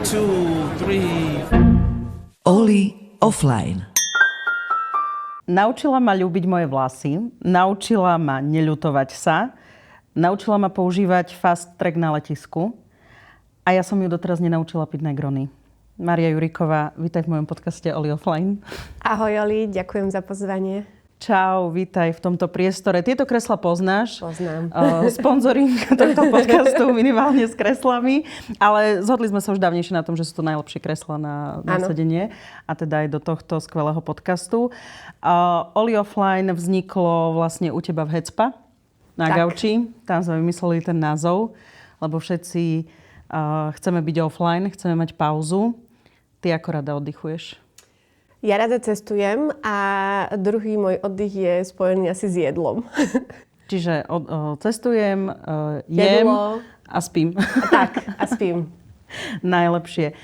2, 3. Oli offline. Naučila ma ľúbiť moje vlasy, naučila ma neľutovať sa, naučila ma používať fast track na letisku a ja som ju doteraz nenaučila piť Negrony. Mária Juriková, vítaj v mojom podcaste Oli offline. Ahoj Oli, ďakujem za pozvanie. Čau, vítaj v tomto priestore. Tieto kreslá poznáš? Poznám. Sponzoring tohto podcastu minimálne s kreslami, ale zhodli sme sa už dávnejšie na tom, že sú to najlepšie kreslá na sedenie a teda aj do tohto skvelého podcastu. Oli offline vzniklo vlastne u teba v Hecpa na gauči. Tam sme vymysleli ten názov, lebo všetci chceme byť offline, chceme mať pauzu. Ty ako rada oddychuješ? Ja rada cestujem a druhý môj oddych je spojený asi s jedlom. Čiže cestujem, jem a spím. A spím. Najlepšie.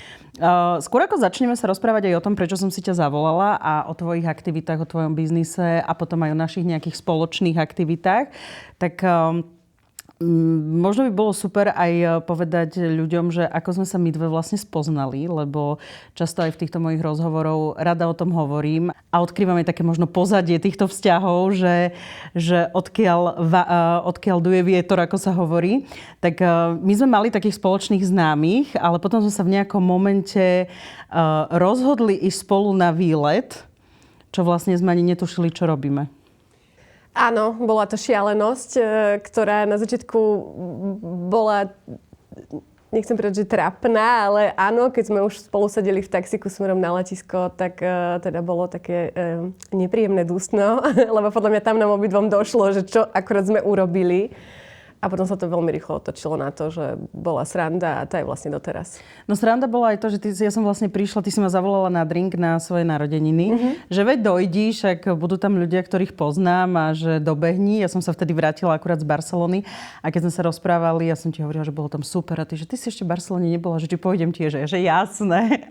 Skôr ako začneme sa rozprávať aj o tom, prečo som si ťa zavolala a o tvojich aktivitách, o tvojom biznise a potom aj o našich nejakých spoločných aktivitách, tak možno by bolo super aj povedať ľuďom, že ako sme sa my dve vlastne spoznali, lebo často aj v týchto mojich rozhovorov rada o tom hovorím a odkrývam aj také možno pozadie týchto vzťahov, že odkiaľ duje vietor, ako sa hovorí. Tak my sme mali takých spoločných známych, ale potom sme sa v nejakom momente rozhodli ísť spolu na výlet, čo vlastne sme ani netušili, čo robíme. Áno, bola to šialenosť, ktorá na začiatku bola, nechcem povedať, že trápna, ale áno, keď sme už spolu sedeli v taxiku smerom na letisko, tak teda bolo také nepríjemné dusno, lebo podľa mňa tam nám obidvom došlo, že čo akorát sme urobili. A potom sa to veľmi rýchlo otočilo na to, že bola sranda a tá je vlastne doteraz. No sranda bola aj to, že ja som vlastne prišla, ty si ma zavolala na drink na svoje narodeniny, že veď dojdíš, ak budú tam ľudia, ktorých poznám a že dobehni. Ja som sa vtedy vrátila akurát z Barcelony a keď sme sa rozprávali, ja som ti hovorila, že bolo tam super a ty, že ty si ešte v Barcelone nebola, že ti pôjdem tiež, že jasné.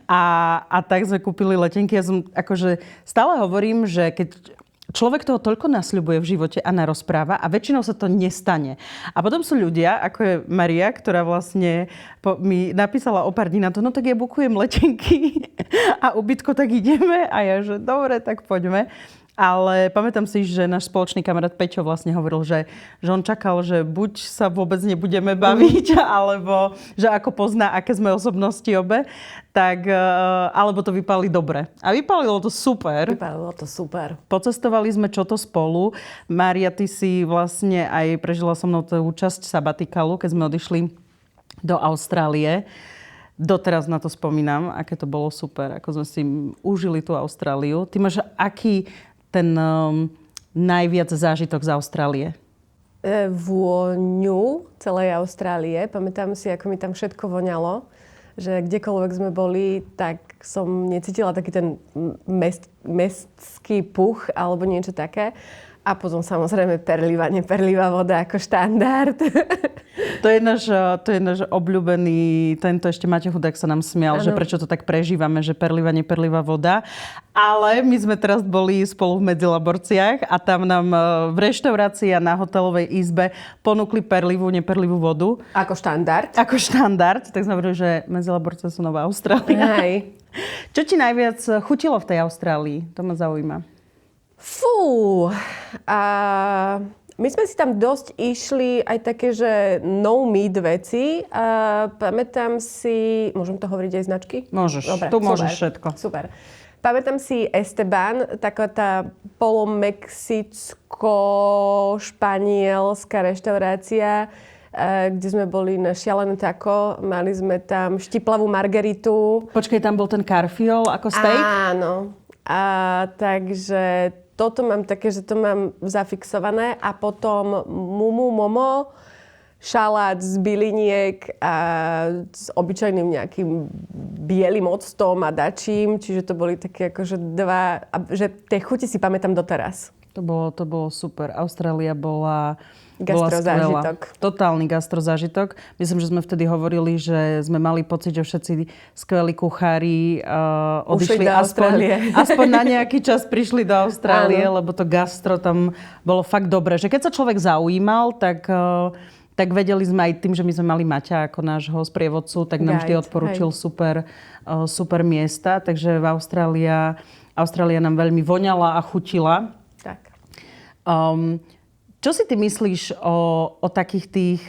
A tak sme kúpili letenky. Ja som akože stále hovorím, že keď človek toho toľko nasľubuje v živote a narozpráva a väčšinou sa to nestane. A potom sú ľudia, ako je Maria, ktorá vlastne mi napísala o pár dní na to, no tak ja bukujem letenky a ubytko, tak ideme. A ja, že dobre, tak poďme. Ale pamätám si, že náš spoločný kamarát Peťo vlastne hovoril, že on čakal, že buď sa vôbec nebudeme baviť, alebo že ako pozná, aké sme osobnosti obe, tak, alebo to vypálili dobre. A vypálilo to super. Vypálilo to super. Pocestovali sme čo to spolu. Mária, ty si vlastne aj prežila so mnou tú časť sabatikalu, keď sme odišli do Austrálie. Doteraz na to spomínam, aké to bolo super, ako sme si užili tú Austráliu. Ty máš aký ten najviac zážitok z Austrálie? Vôňu celej Austrálie. Pamätám si, ako mi tam všetko voňalo. Že kdekoľvek sme boli, tak som necítila taký ten mestský puch alebo niečo také. A potom samozrejme neperlivá voda ako štandard. To je náš obľúbený, tento ešte Maťo Chudák sa nám smial, že prečo to tak prežívame, že neperlivá voda. Ale my sme teraz boli spolu v Medzilaborciach a tam nám v reštaurácii a na hotelovej izbe ponúkli neperlivú vodu. Ako štandard. Ako štandard, tak sme hovorili, že Medzilaborce sú Nová Austrália. Hej. Čo ti najviac chutilo v tej Austrálii? To ma zaujíma. Fú, my sme si tam dosť išli aj také, že no meat veci. Pamätám si, môžem to hovoriť aj značky? Môžeš, dobre, tu môžeš všetko. Super. Pamätám si Esteban, taká tá polomexicko-španielská reštaurácia, kde sme boli na šialené taco. Mali sme tam štiplavú margaritu. Počkej, tam bol ten carfiol ako steak? Áno. Takže toto mám také, že to mám zafixované a potom momo, šalát z byliniek a s obyčajným nejakým bielým octom a dačím, čiže to boli také akože že tie chuti si pamätám doteraz. To bolo super. Austrália bola gastrozážitok. Totálny gastrozážitok. Myslím, že sme vtedy hovorili, že sme mali pocit, že všetci skvelí kuchári odišli aspoň na nejaký čas prišli do Austrálie, lebo to gastro tam bolo fakt dobré. Že keď sa človek zaujímal, tak tak vedeli sme aj tým, že my sme mali Maťa ako nášho sprievodcu, tak nám vždy odporučil super miesta. Takže Austrália nám veľmi voňala a chutila. Tak. Čo si ty myslíš o takých tých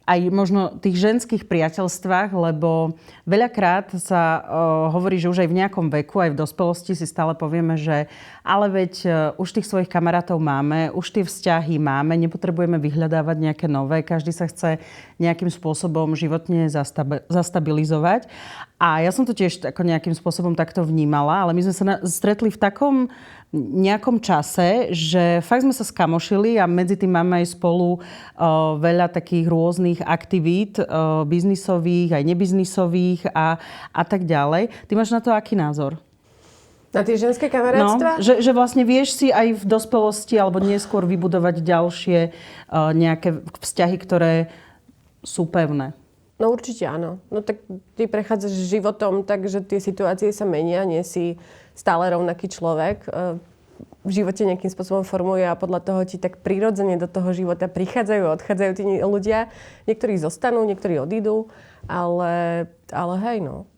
aj možno tých ženských priateľstvách, lebo veľakrát sa hovorí, že už aj v nejakom veku, aj v dospelosti si stále povieme, že ale veď už tých svojich kamarátov máme, už tie vzťahy máme, nepotrebujeme vyhľadávať nejaké nové, každý sa chce nejakým spôsobom životne zastabilizovať. A ja som to tiež ako nejakým spôsobom takto vnímala, ale my sme sa stretli v takom nejakom čase, že fakt sme sa skamošili a medzi tým máme aj spolu veľa takých rôznych aktivít, biznisových, aj nebiznisových a tak ďalej. Ty máš na to aký názor? Na tie ženské kamarátstva? No, že vlastne vieš si aj v dospelosti alebo neskôr vybudovať ďalšie nejaké vzťahy, ktoré sú pevné. No určite áno. No tak ty prechádzaš životom tak, že tie situácie sa menia, nie si stále rovnaký človek. V živote nejakým spôsobom formuje a podľa toho ti tak prirodzene do toho života prichádzajú a odchádzajú tí ľudia. Niektorí zostanú, niektorí odídu, ale hej no.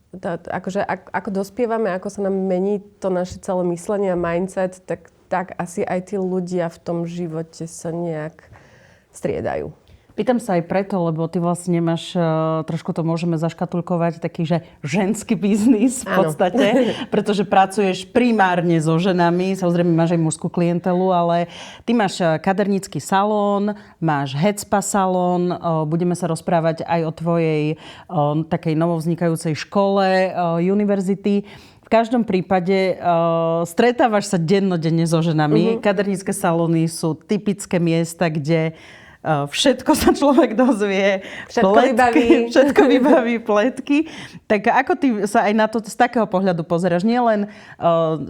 Akože ako dospievame, ako sa nám mení to naše celé myslenie a mindset, tak asi aj tí ľudia v tom živote sa nejak striedajú. Pýtam sa aj preto, lebo ty vlastne máš, trošku to môžeme zaškatulkovať, taký, že ženský biznis v podstate, pretože pracuješ primárne so ženami, samozrejme máš aj mužskú klientelu, ale ty máš kadernícky salón, máš headspa salón, budeme sa rozprávať aj o tvojej takej novovznikajúcej škole, univerzity. V každom prípade stretávaš sa dennodenne so ženami. Kadernícke salóny sú typické miesta, kde všetko sa človek dozvie. Všetko vybaví pletky. Tak ako ty sa aj na to z takého pohľadu pozeráš? Nie len,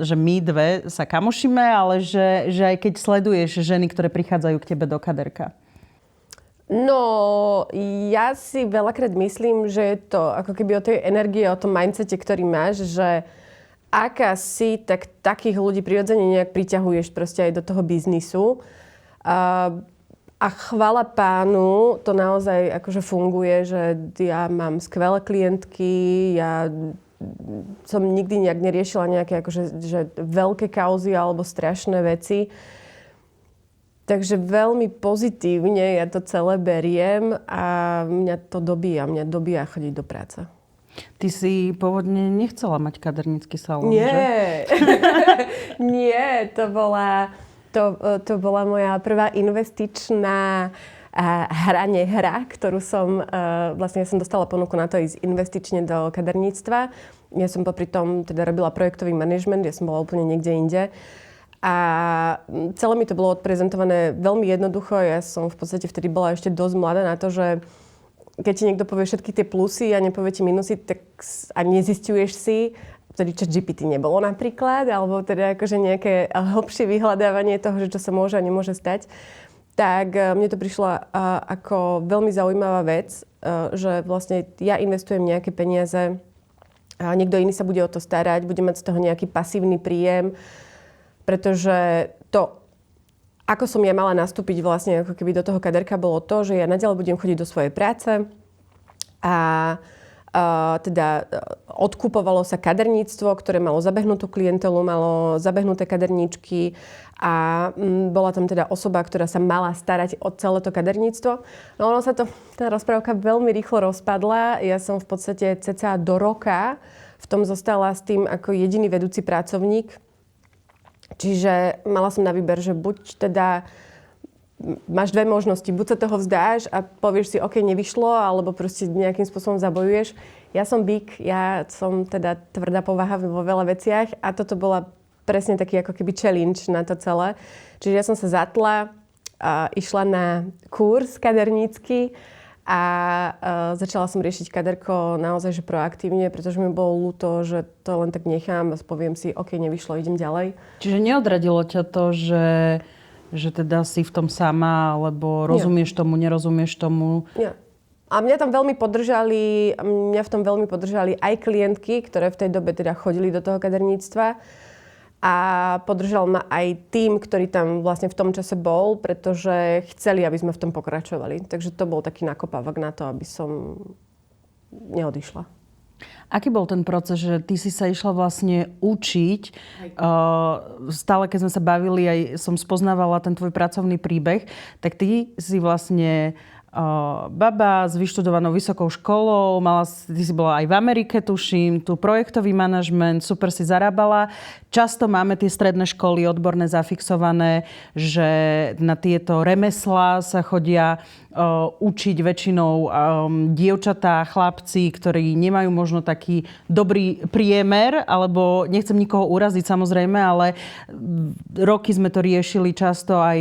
že my dve sa kamošíme, ale že aj keď sleduješ ženy, ktoré prichádzajú k tebe do kaderka. No, ja si veľakrát myslím, že je to ako keby o tej energii, o tom mindsete, ktorý máš, že aká si, tak takých ľudí prirodzene nejak priťahuješ proste aj do toho biznisu. A chvala pánu, to naozaj akože funguje, že ja mám skvelé klientky, ja som nikdy nejak neriešila nejaké akože, že veľké kauzy alebo strašné veci. Takže veľmi pozitívne ja to celé beriem a mňa dobíja chodiť do práce. Ty si pôvodne nechcela mať kadernícky salón, Nie. že? Nie, to bola moja prvá investičná hra, ktorú som, vlastne ja som dostala ponuku na to ísť investične do kaderníctva. Ja som popri tom teda robila projektový manažment, ja som bola úplne niekde inde. A celé mi to bolo odprezentované veľmi jednoducho. Ja som v podstate vtedy bola ešte dosť mladá na to, že keď ti niekto povie všetky tie plusy a nepovie ti minusy, tak a nezisťuješ si, vtedy ChatGPT nebolo napríklad, alebo teda akože nejaké hlbšie vyhľadávanie toho, že čo sa môže a nemôže stať, tak mne to prišlo ako veľmi zaujímavá vec, že vlastne ja investujem nejaké peniaze a niekto iný sa bude o to starať, bude mať z toho nejaký pasívny príjem, pretože to, ako som ja mala nastúpiť vlastne ako keby do toho kaderka, bolo to, že ja naďalej budem chodiť do svojej práce a teda odkupovalo sa kaderníctvo, ktoré malo zabehnutú klientelu, malo zabehnuté kaderníčky a bola tam teda osoba, ktorá sa mala starať o celé to kaderníctvo. No ono sa to, tá rozprávka veľmi rýchlo rozpadla. Ja som v podstate cca do roka v tom zostala s tým ako jediný vedúci pracovník. Čiže mala som na výber, že buď teda máš dve možnosti. Buď sa toho vzdáš a povieš si, OK, nevyšlo, alebo proste nejakým spôsobom zabojuješ. Ja som bík, ja som teda tvrdá povaha vo veľa veciach a toto bola presne taký ako keby challenge na to celé. Čiže ja som sa zatla, išla na kurz kadernícky a začala som riešiť kaderko naozaj že proaktívne, pretože mi bolo ľúto, že to len tak nechám a poviem si, OK, nevyšlo, idem ďalej. Čiže neodradilo ťa to, že teda si v tom sama, alebo rozumieš tomu, nerozumieš tomu? Nie. A mňa v tom veľmi podržali aj klientky, ktoré v tej dobe teda chodili do toho kaderníctva. A podržal ma aj tým, ktorý tam vlastne v tom čase bol, pretože chceli, aby sme v tom pokračovali. Takže to bol taký nakopávok na to, aby som neodišla. Aký bol ten proces, že ty si sa išla vlastne učiť? Stále, keď sme sa bavili, aj som spoznávala ten tvoj pracovný príbeh, tak ty si vlastne baba s vyštudovanou vysokou školou, ty si bola aj v Amerike, tuším, tu projektový manažment, super si zarábala. Často máme tie stredné školy odborné zafixované, že na tieto remeslá sa chodia učiť väčšinou dievčatá, chlapci, ktorí nemajú možno taký dobrý priemer, alebo nechcem nikoho uraziť samozrejme, ale roky sme to riešili často aj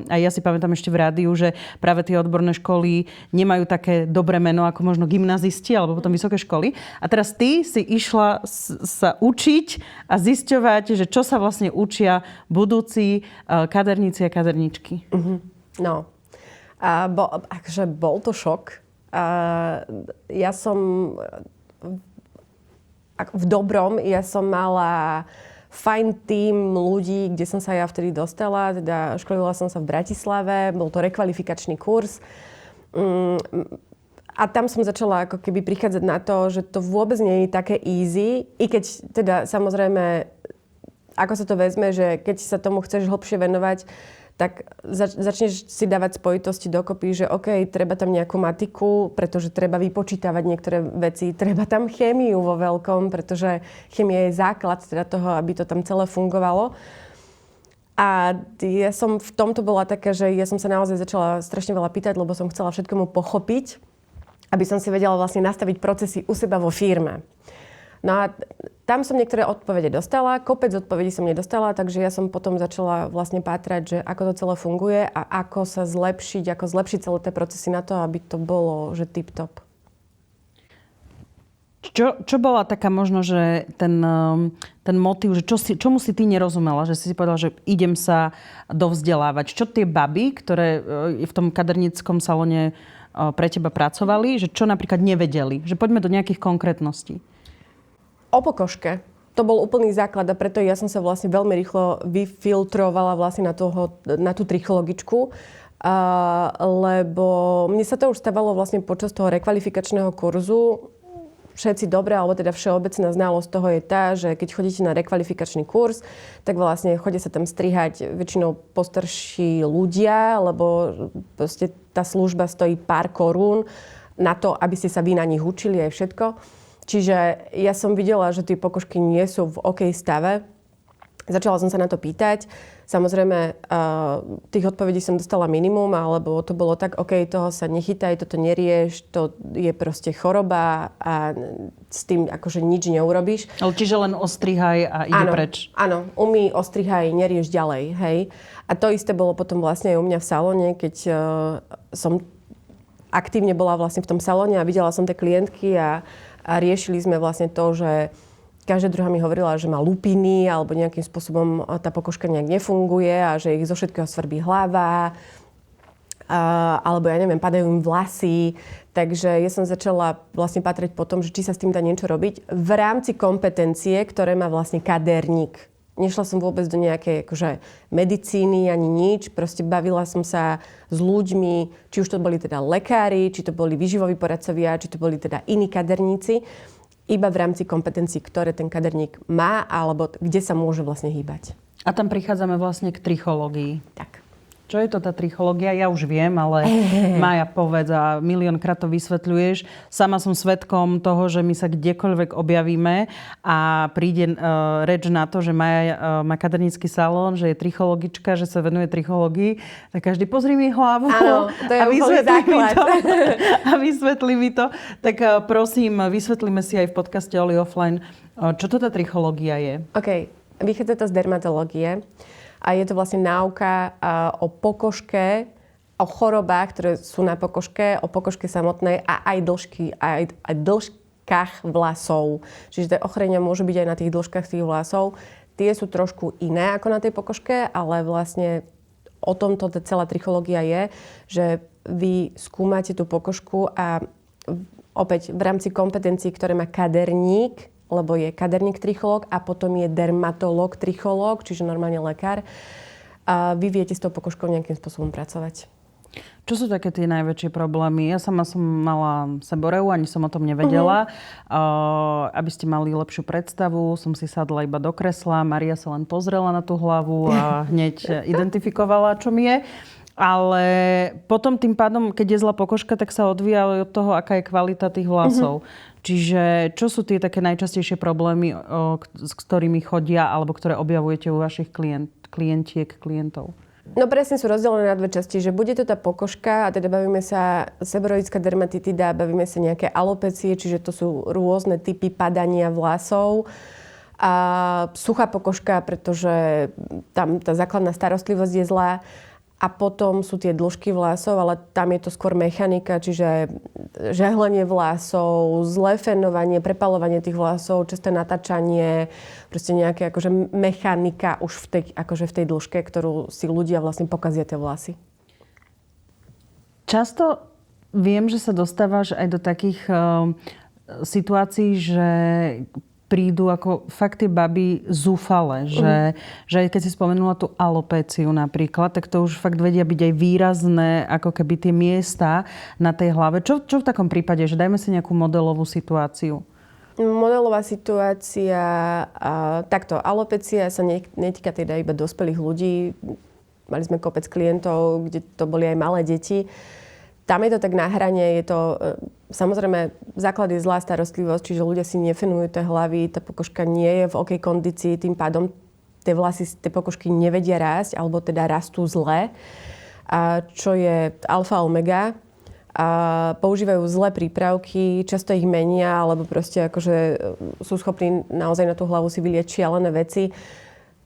ja si pamätám ešte v rádiu, že práve tie odborné školy nemajú také dobré meno ako možno gymnazisti alebo potom vysoké školy. A teraz ty si išla sa učiť a zisťovať, že čo sa vlastne učia budúci kaderníci a kaderníčky. No. Bol to šok. Ja som v dobrom, ja som mala fajn tím ľudí, kde som sa ja vtedy dostala. Teda školila som sa v Bratislave, bol to rekvalifikačný kurz. A tam som začala ako keby prichádzať na to, že to vôbec nie je také easy. I keď teda samozrejme, ako sa to vezme, že keď sa tomu chceš hlbšie venovať, tak začneš si dávať spojitosti dokopy, že OK, treba tam nejakú matiku, pretože treba vypočítavať niektoré veci, treba tam chémiu vo veľkom, pretože chémia je základ teda toho, aby to tam celé fungovalo. A ja som v tomto bola taká, že ja som sa naozaj začala strašne veľa pýtať, lebo som chcela všetkomu pochopiť, aby som si vedela vlastne nastaviť procesy u seba vo firme. No a tam som niektoré odpovede dostala, kopec odpovedí som nedostala, takže ja som potom začala vlastne pátrať, že ako to celé funguje a ako sa zlepšiť, ako zlepšiť celé tie procesy na to, aby to bolo, že tip-top. Čo bola taká možno, že ten motív, že čomu si ty nerozumela, že si povedala, že idem sa dovzdelávať. Čo tie baby, ktoré v tom kaderníckom salóne pre teba pracovali, že čo napríklad nevedeli? Že poďme do nejakých konkrétností. O pokožke. To bol úplný základ a preto ja som sa vlastne veľmi rýchlo vyfiltrovala vlastne na tú trichologičku, lebo mne sa to už stávalo vlastne počas toho rekvalifikačného kurzu. Všetci dobre, alebo teda všeobecná znalosť toho je tá, že keď chodíte na rekvalifikačný kurz, tak vlastne chodia sa tam strihať väčšinou postarší ľudia, lebo proste tá služba stojí pár korún na to, aby ste sa vy na nich učili aj všetko. Čiže ja som videla, že tie pokožky nie sú v OK stave. Začala som sa na to pýtať. Samozrejme, tých odpovedí som dostala minimum, alebo to bolo tak, OK, toho sa nechytaj, toto nerieš, to je proste choroba a s tým akože nič neurobíš. Ale čiže len ostrihaj a ide preč. Áno, umý, ostrihaj, nerieš ďalej, hej. A to isté bolo potom vlastne aj u mňa v salóne, keď som aktívne bola vlastne v tom salóne a videla som tie klientky a riešili sme vlastne to, že každá druhá mi hovorila, že má lupiny alebo nejakým spôsobom tá pokožka nejak nefunguje a že ich zo všetkého svrbí hlava alebo ja neviem, padajú im vlasy. Takže ja som začala vlastne patrať po tom, že či sa s tým dá niečo robiť v rámci kompetencie, ktoré má vlastne kaderník. Nešla som vôbec do nejakej akože medicíny ani nič. Proste bavila som sa s ľuďmi, či už to boli teda lekári, či to boli výživoví poradcovia, či to boli teda iní kaderníci. Iba v rámci kompetencií, ktoré ten kaderník má, alebo kde sa môže vlastne hýbať. A tam prichádzame vlastne k trichológii. Tak. Čo je to tá trichológia? Ja už viem, ale Mája, povedz a miliónkrát to vysvetľuješ. Sama som svedkom toho, že my sa kdekoľvek objavíme a príde reč na to, že Mája má kadernícky salón, že je trichologička, že sa venuje trichológii. Tak každý pozri mi hlavu. Áno, to je úplný základ. A vysvetlí mi to. Tak prosím, vysvetlíme si aj v podcaste Oli Offline, čo to tá trichológia je. OK, vychádza to z dermatológie. A je to vlastne náuka o pokožke, o chorobách, ktoré sú na pokožke, o pokožke samotnej a aj dĺžkach vlasov. Čiže tie ochorenia môžu byť aj na tých dĺžkach tých vlasov. Tie sú trošku iné ako na tej pokožke, ale vlastne o tomto celá trichológia je, že vy skúmate tú pokožku a opäť v rámci kompetencií, ktoré má kaderník, lebo je kaderník trichológ a potom je dermatológ trichológ, čiže normálne lekár. A vy viete s tou pokožkou nejakým spôsobom pracovať. Čo sú také tie najväčšie problémy? Ja sama som mala seboreu, ani som o tom nevedela. Aby ste mali lepšiu predstavu, som si sadla iba do kresla. Maria sa len pozrela na tú hlavu a hneď identifikovala, čo mi je. Ale potom tým pádom, keď je zlá pokožka, tak sa odvíja od toho, aká je kvalita tých vlasov. Čiže čo sú tie také najčastejšie problémy, s ktorými chodia alebo ktoré objavujete u vašich klientov? No presne sú rozdelené na dve časti, že bude to tá pokožka a teda bavíme sa seborreická dermatitida, bavíme sa nejaké alopecie, čiže to sú rôzne typy padania vlasov. A suchá pokožka, pretože tam tá základná starostlivosť je zlá. A potom sú tie dĺžky vlasov, ale tam je to skôr mechanika, čiže žehlenie vlasov, zlé fénovanie, prepaľovanie tých vlasov, časté natáčanie, proste nejaké akože mechanika už v tej dĺžke, ktorú si ľudia vlastne pokazia tie vlasy. Často viem, že sa dostávaš aj do takých situácií, že prídu ako fakt tie baby zúfale. Že keď si spomenula tú alopéciu napríklad, tak to už fakt vedia byť aj výrazné, ako keby tie miesta na tej hlave. Čo v takom prípade? Že dajme si nejakú modelovú situáciu. Modelová situácia, takto, alopécia sa netýka teda iba dospelých ľudí. Mali sme kopec klientov, kde to boli aj malé deti. Tam je to tak na hrane, je to samozrejme základ je zlá starostlivosť, čiže ľudia si nefenujú tie hlavy, tá pokožka nie je v OK kondícii, tým pádom tie vlasy z tej pokožky nevedia rásť, alebo teda rastú zle, čo je alfa omega. Používajú zlé prípravky, často ich menia, alebo proste akože sú schopní naozaj na tú hlavu si vylieť šialené veci,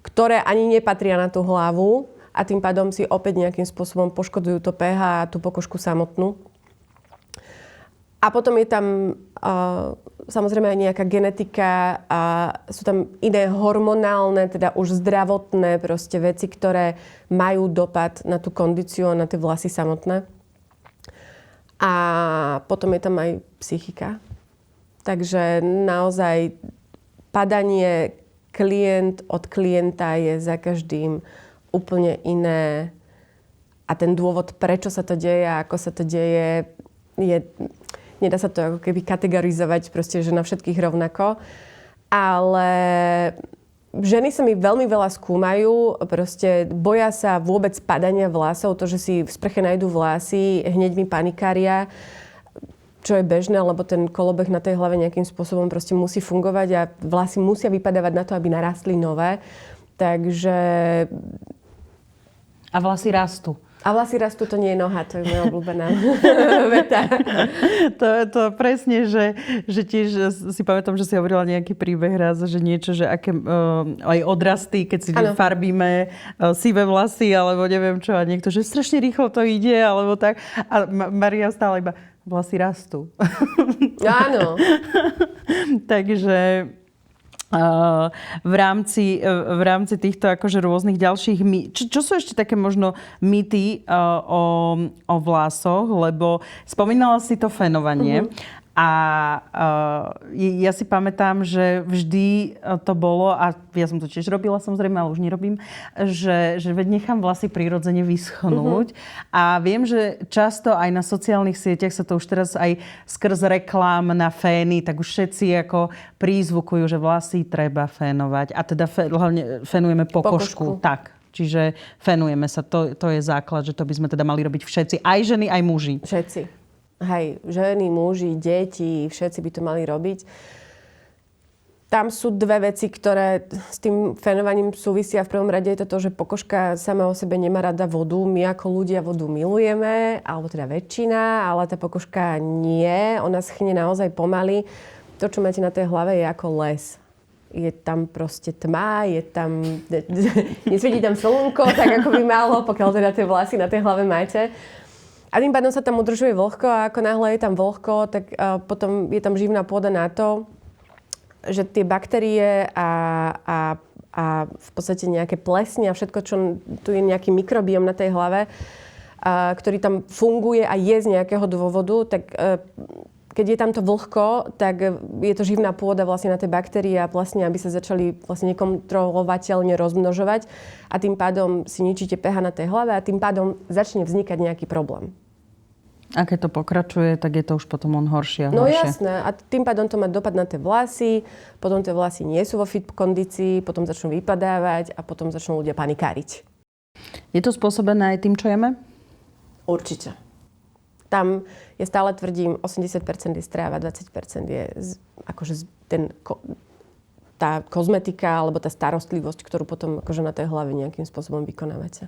ktoré ani nepatria na tú hlavu. A tým pádom si opäť nejakým spôsobom poškodujú to pH a tú pokožku samotnú. A potom je tam samozrejme aj nejaká genetika a sú tam iné hormonálne, teda už zdravotné proste veci, ktoré majú dopad na tú kondíciu a na tie vlasy samotné. A potom je tam aj psychika. Takže naozaj padanie klient od klienta je za každým úplne iné. A ten dôvod, prečo sa to deje a ako sa to deje, nedá sa to ako keby kategorizovať proste, že na všetkých rovnako. Ale ženy sa mi veľmi veľa skúmajú, proste boja sa vôbec padania vlasov, to, že si v sprche nájdú vlasy, hneď mi panikária, čo je bežné, lebo ten kolobeh na tej hlave nejakým spôsobom proste musí fungovať a vlasy musia vypadávať na to, aby narastli nové. Takže... A vlasy rastú. A vlasy rastú, to nie je noha, to je moja obľúbená veta. To presne, že tiež si pamätám, že si hovorila nejaký príbeh raz, že niečo, že aké aj odrasty, keď si farbíme sivé vlasy, alebo neviem čo, a niekto, že strašne rýchlo to ide, alebo tak. A Maria stále iba, vlasy rastú. Áno. Takže... v rámci týchto akože rôznych ďalších čo sú ešte také možno mýty o vlasoch, lebo spomínala si to fénovanie. A ja si pamätám, že vždy to bolo, a ja som to tiež robila samozrejme, ale už nerobím, že veď nechám vlasy prirodzene vyschnúť. A viem, že často aj na sociálnych sieťach sa to už teraz aj skrz reklám na fény, tak už všetci ako prízvukujú, že vlasy treba fénovať. A teda hlavne fénujeme pokožku. Tak. Čiže fénujeme sa. To je základ, že to by sme teda mali robiť všetci. Aj ženy, aj muži. Všetci. Hej, ženy, muži, deti, všetci by to mali robiť. Tam sú dve veci, ktoré s tým fénovaním súvisia. V prvom rade je to, že pokožka sama o sebe nemá rada vodu. My ako ľudia vodu milujeme, alebo teda väčšina, ale tá pokožka nie. Ona schne naozaj pomaly. To, čo máte na tej hlave, je ako les. Je tam proste tma, nesvietí tam slnko, tak ako by malo, pokiaľ teda tie vlasy na tej hlave máte. A tým pádom sa tam udržuje vlhko a ako náhle je tam vlhko, tak potom je tam živná pôda na to, že tie baktérie a v podstate nejaké plesne a všetko, čo tu je nejaký mikrobióm na tej hlave, ktorý tam funguje a je z nejakého dôvodu, tak keď je tam to vlhko, tak je to živná pôda vlastne na tie baktérie a vlastne, aby sa začali vlastne nekontrolovateľne rozmnožovať a tým pádom si ničíte pH na tej hlave a tým pádom začne vznikať nejaký problém. A keď to pokračuje, tak je to už potom on horšie a horšie. No jasné. A tým pádom to má dopad na tie vlasy, potom tie vlasy nie sú vo fit kondícii, potom začnú vypadávať a potom začnú ľudia panikáriť. Je to spôsobené aj tým, čo jeme? Určite. Tam, ja stále tvrdím, 80% je stráva, 20% je akože tá kozmetika alebo tá starostlivosť, ktorú potom akože na tej hlave nejakým spôsobom vykonávate.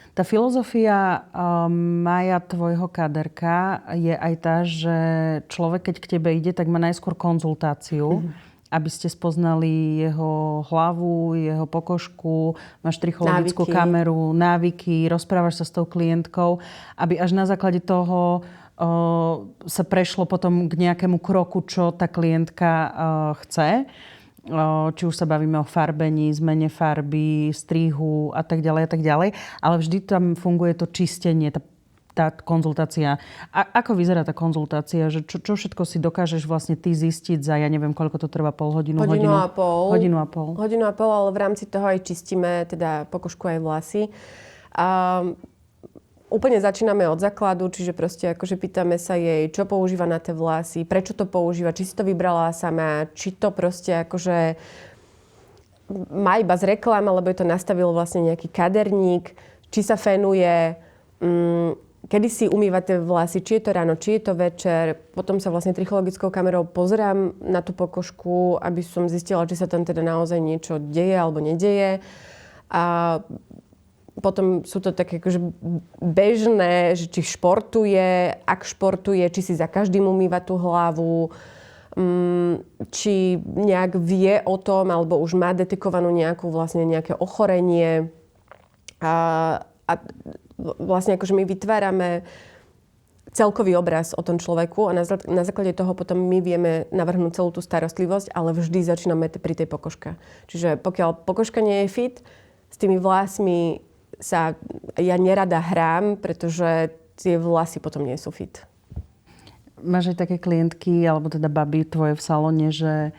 Tá filozofia Maja, tvojho kaderka, je aj tá, že človek, keď k tebe ide, tak má najskôr konzultáciu, aby ste spoznali jeho hlavu, jeho pokožku, máš trichologickú kameru, návyky, rozprávaš sa s tou klientkou, aby až na základe toho sa prešlo potom k nejakému kroku, čo tá klientka chce. Či už sa bavíme o farbení, zmene farby, strihu a tak ďalej. Ale vždy tam funguje to čistenie, tá konzultácia. Ako vyzerá tá konzultácia? Že čo všetko si dokážeš vlastne ty zistiť za, ja neviem, koľko to trvá, hodinu a pol, ale v rámci toho aj čistíme teda pokožku aj vlasy. Úplne začíname od základu, čiže proste akože pýtame sa jej, čo používa na tie vlasy, prečo to používa, či si to vybrala sama, či to proste akože má iba z reklám, alebo je to nastavil vlastne nejaký kaderník, či sa fénuje, kedy si umýva tie vlasy, či je to ráno, či je to večer. Potom sa vlastne trichologickou kamerou pozerám na tú pokožku, aby som zistila, či sa tam teda naozaj niečo deje alebo nedeje. A potom sú to také akože bežné, že či športuje, ak športuje, či si za každým umýva tú hlavu, či nejak vie o tom, alebo už má detekovanú nejaké ochorenie. A vlastne akože my vytvárame celkový obraz o tom človeku a na základe toho potom my vieme navrhnúť celú tú starostlivosť, ale vždy začíname pri tej pokožke. Čiže pokiaľ pokožka nie je fit, s tými vlasmi ja nerada hrám, pretože tie vlasy potom nie sú fit. Máš aj také klientky, alebo teda baby tvoje v salóne, že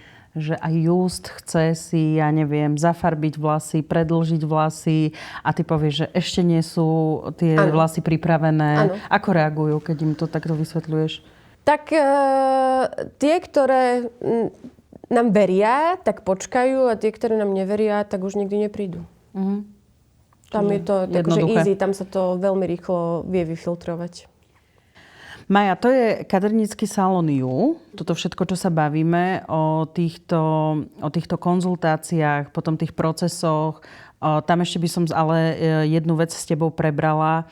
aj just chce si, ja neviem, zafarbiť vlasy, predĺžiť vlasy a ty povieš, že ešte nie sú tie vlasy pripravené. Ano. Ako reagujú, keď im to takto vysvetľuješ? Tak tie, ktoré nám veria, tak počkajú a tie, ktoré nám neveria, tak už nikdy neprídu. Tam je to takže easy, tam sa to veľmi rýchlo vie vyfiltrovať. Maja, to je kadernícky salón You. Toto všetko, čo sa bavíme o týchto konzultáciách, potom tých procesoch. Tam ešte by som ale jednu vec s tebou prebrala.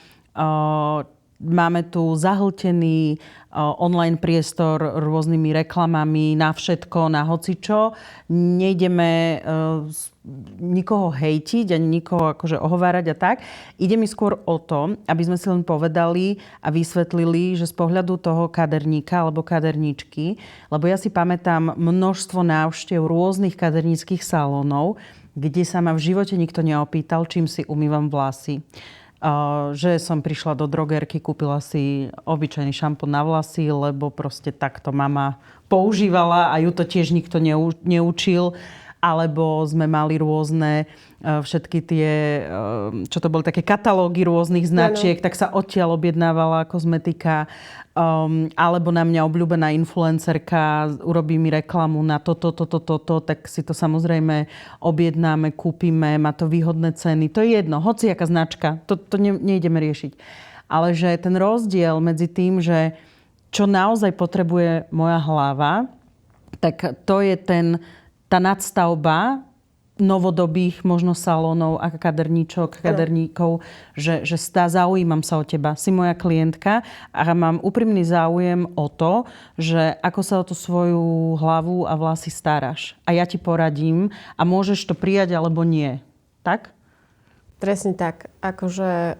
Máme tu zahltený online priestor rôznymi reklamami na všetko, na hocičo. Nejdeme nikoho hejtiť ani nikoho akože ohovárať a tak. Ide mi skôr o to, aby sme si len povedali a vysvetlili, že z pohľadu toho kaderníka alebo kaderníčky, lebo ja si pamätám množstvo návštev rôznych kaderníckych salónov, kde sa ma v živote nikto neopýtal, čím si umývam vlasy. Že som prišla do drogerky, kúpila si obyčajný šampón na vlasy, lebo proste takto mama používala a ju to tiež nikto neučil. Alebo sme mali rôzne všetky tie, čo to boli také katalógy rôznych značiek, tak sa odtiaľ objednávala kozmetika. Alebo na mňa obľúbená influencerka urobí mi reklamu na toto, tak si to samozrejme objednáme, kúpime, má to výhodné ceny. To je jedno, hociaká značka, to nejdeme riešiť. Ale že ten rozdiel medzi tým, že čo naozaj potrebuje moja hlava, tak to je tá nadstavba novodobých možno salónov a kaderníkov, že zaujímam sa o teba. Si moja klientka a mám úprimný záujem o to, že ako sa o tú svoju hlavu a vlasy staráš. A ja ti poradím a môžeš to prijať alebo nie. Tak? Presne tak. Akože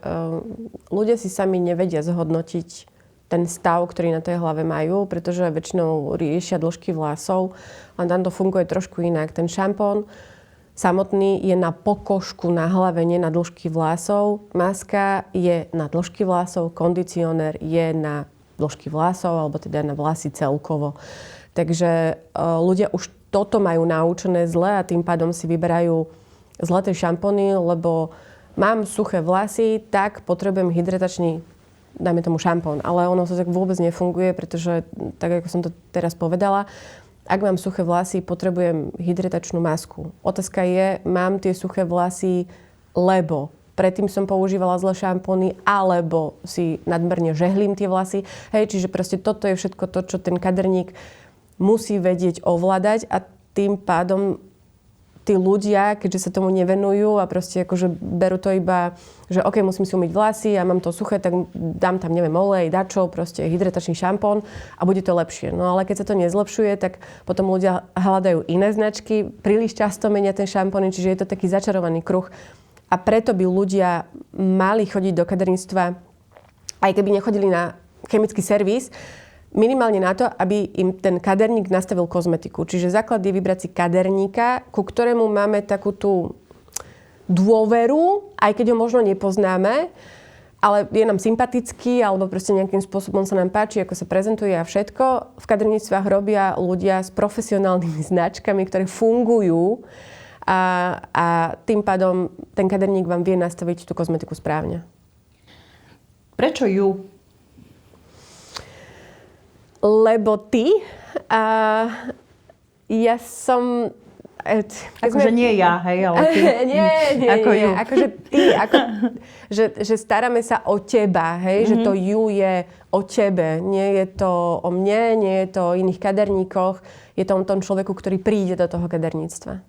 ľudia si sami nevedia zhodnotiť ten stav, ktorý na tej hlave majú, pretože väčšinou riešia dĺžky vlasov, len tam to funguje trošku inak. Ten šampón samotný je na pokožku na hlave, nie na dĺžky vlasov. Maska je na dĺžky vlasov, kondicionér je na dĺžky vlasov, alebo teda na vlasy celkovo. Takže ľudia už toto majú naučené zle a tým pádom si vyberajú zlaté šampóny, lebo mám suché vlasy, tak potrebujem hydratačný, dajme tomu šampón. Ale ono to tak vôbec nefunguje, pretože, tak ako som to teraz povedala, ak mám suché vlasy, potrebujem hydratačnú masku. Otázka je, mám tie suché vlasy, lebo predtým som používala zlé šampóny, alebo si nadmerne žehlím tie vlasy. Hej, čiže proste toto je všetko to, čo ten kaderník musí vedieť ovládať a tým pádom tí ľudia, keďže sa tomu nevenujú a proste akože berú to iba, že OK, musím si umyť vlasy a mám to suché, tak dám tam, neviem, olej, dačo, proste hydratačný šampón a bude to lepšie. No ale keď sa to nezlepšuje, tak potom ľudia hľadajú iné značky, príliš často menia ten šampón, čiže je to taký začarovaný kruh. A preto by ľudia mali chodiť do kaderníctva, aj keby nechodili na chemický servis, minimálne na to, aby im ten kaderník nastavil kozmetiku. Čiže základ je vybrať si kaderníka, ku ktorému máme takú tú dôveru, aj keď ho možno nepoznáme, ale je nám sympatický, alebo proste nejakým spôsobom sa nám páči, ako sa prezentuje a všetko. V kaderníctvách robia ľudia s profesionálnymi značkami, ktoré fungujú a tým pádom ten kaderník vám vie nastaviť tú kozmetiku správne. Prečo ju? Lebo ty a ja som... Akože nie ja, hej, ale ty. nie. Ju. Akože ty, že staráme sa o teba, hej, že to ju je o tebe. Nie je to o mne, nie je to o iných kaderníkoch. Je to o tom človeku, ktorý príde do toho kaderníctva.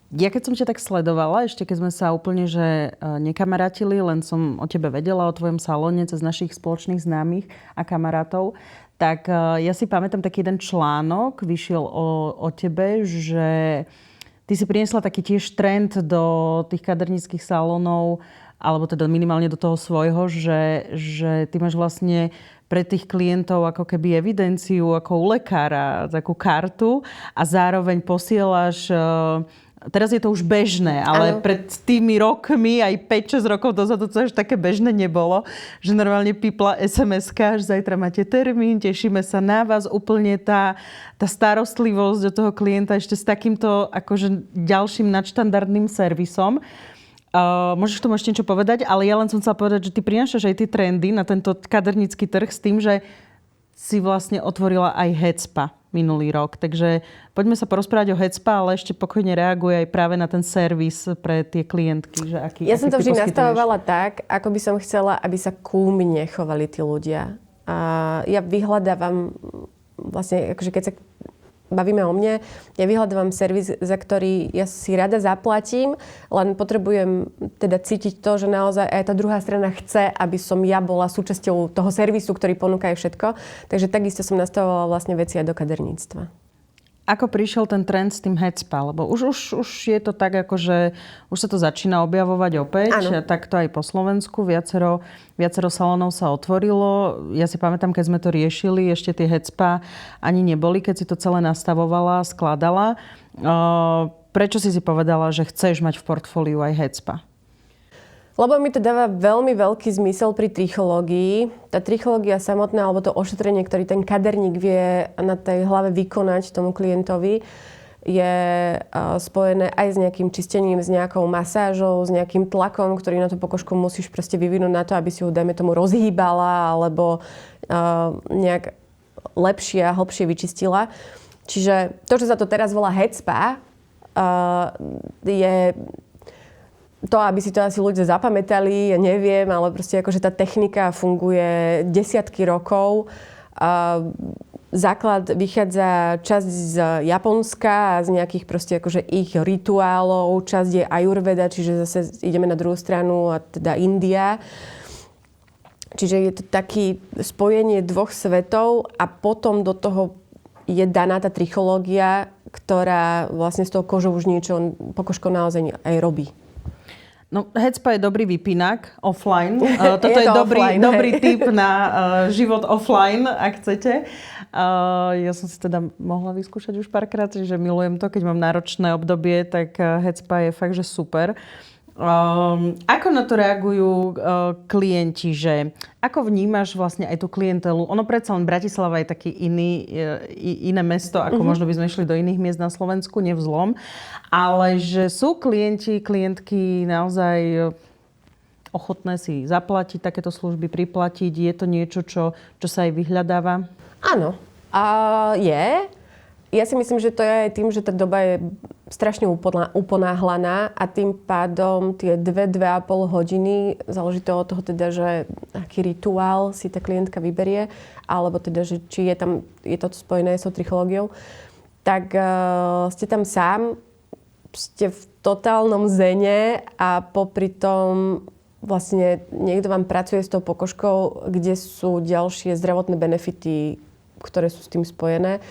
Ja keď som ťa tak sledovala, ešte keď sme sa úplne že nekamarátili, len som o tebe vedela, o tvojom salóne cez našich spoločných známych a kamarátov, tak ja si pamätám taký jeden článok, vyšiel o tebe, že ty si priniesla taký tiež trend do tých kaderníckych salónov, alebo teda minimálne do toho svojho, že ty máš vlastne pre tých klientov ako keby evidenciu, ako u lekára, takú kartu a zároveň posielaš... Teraz je to už bežné, ale pred tými rokmi, aj 5-6 rokov dozadu, to až také bežné nebolo, že normálne pípla SMS-ka, že zajtra máte termín, tešíme sa na vás. Úplne tá starostlivosť do toho klienta ešte s takýmto akože ďalším nadštandardným servisom. Môžeš tomu ešte niečo povedať, ale ja len som chcela povedať, že ty prinášaš aj tie trendy na tento kadernícky trh s tým, že si vlastne otvorila aj Headspa minulý rok. Takže poďme sa porozprávať o Headspa, ale ešte pokojne reaguje aj práve na ten servis pre tie klientky. Že aký som to vždy poskytuješ? nastavovala tak, ako by som chcela, aby sa ku mne chovali tí ľudia. A ja vyhľadávam, vlastne, akože keď sa bavíme o mne, ja vyhľadávam servis, za ktorý ja si rada zaplatím, len potrebujem teda cítiť to, že naozaj aj tá druhá strana chce, aby som ja bola súčasťou toho servisu, ktorý ponúka aj všetko. Takže takisto som nastavovala vlastne veci aj do kaderníctva. Ako prišiel ten trend s tým Headspa? Lebo už je to tak, ako že už sa to začína objavovať opäť. Áno. Takto aj po Slovensku. Viacero salónov sa otvorilo. Ja si pamätám, keď sme to riešili, ešte tie Headspa ani neboli, keď si to celé nastavovala, skladala. Prečo si povedala, že chceš mať v portfóliu aj Headspa? Lebo mi to dáva veľmi veľký zmysel pri trichológii. Tá trichológia samotná, alebo to ošetrenie, ktorý ten kaderník vie na tej hlave vykonať tomu klientovi, je spojené aj s nejakým čistením, s nejakou masážou, s nejakým tlakom, ktorý na tú pokožku musíš proste vyvinúť na to, aby si ho, dajme tomu, rozhýbala alebo nejak lepšie a hlbšie vyčistila. Čiže to, čo sa to teraz volá Headspa, je to, aby si to asi ľudia zapamätali, ja neviem, ale proste akože tá technika funguje desiatky rokov. Základ vychádza časť z Japonska a z nejakých proste akože ich rituálov, časť je Ayurveda, čiže zase ideme na druhú stranu a teda India. Čiže je to také spojenie dvoch svetov a potom do toho je daná tá trichológia, ktorá vlastne z toho kožou už niečo pokožkou naozaj aj robí. No, Headspa je dobrý vypínak offline. Toto je dobrý tip na život offline, ak chcete. Ja som si teda mohla vyskúšať už párkrát, že milujem to. Keď mám náročné obdobie, tak Headspa je fakt, že super. Ako na to reagujú klienti, že ako vnímaš vlastne aj tú klientelu? Ono predsa len Bratislava je taký iné mesto, ako možno by sme išli do iných miest na Slovensku, nevzlom. Ale že sú klientky naozaj ochotné si zaplatiť takéto služby, priplatiť? Je to niečo, čo sa aj vyhľadáva? Áno. Je. Ja si myslím, že to je aj tým, že tá doba je strašne uponáhlaná a tým pádom tie 2,5 hodiny, záleží to od toho teda, že aký rituál si tá klientka vyberie, alebo teda, že či je to spojené s trichológiou, tak ste tam sám, ste v totálnom zene a popri tom vlastne niekto vám pracuje s tou pokožkou, kde sú ďalšie zdravotné benefity, ktoré sú s tým spojené.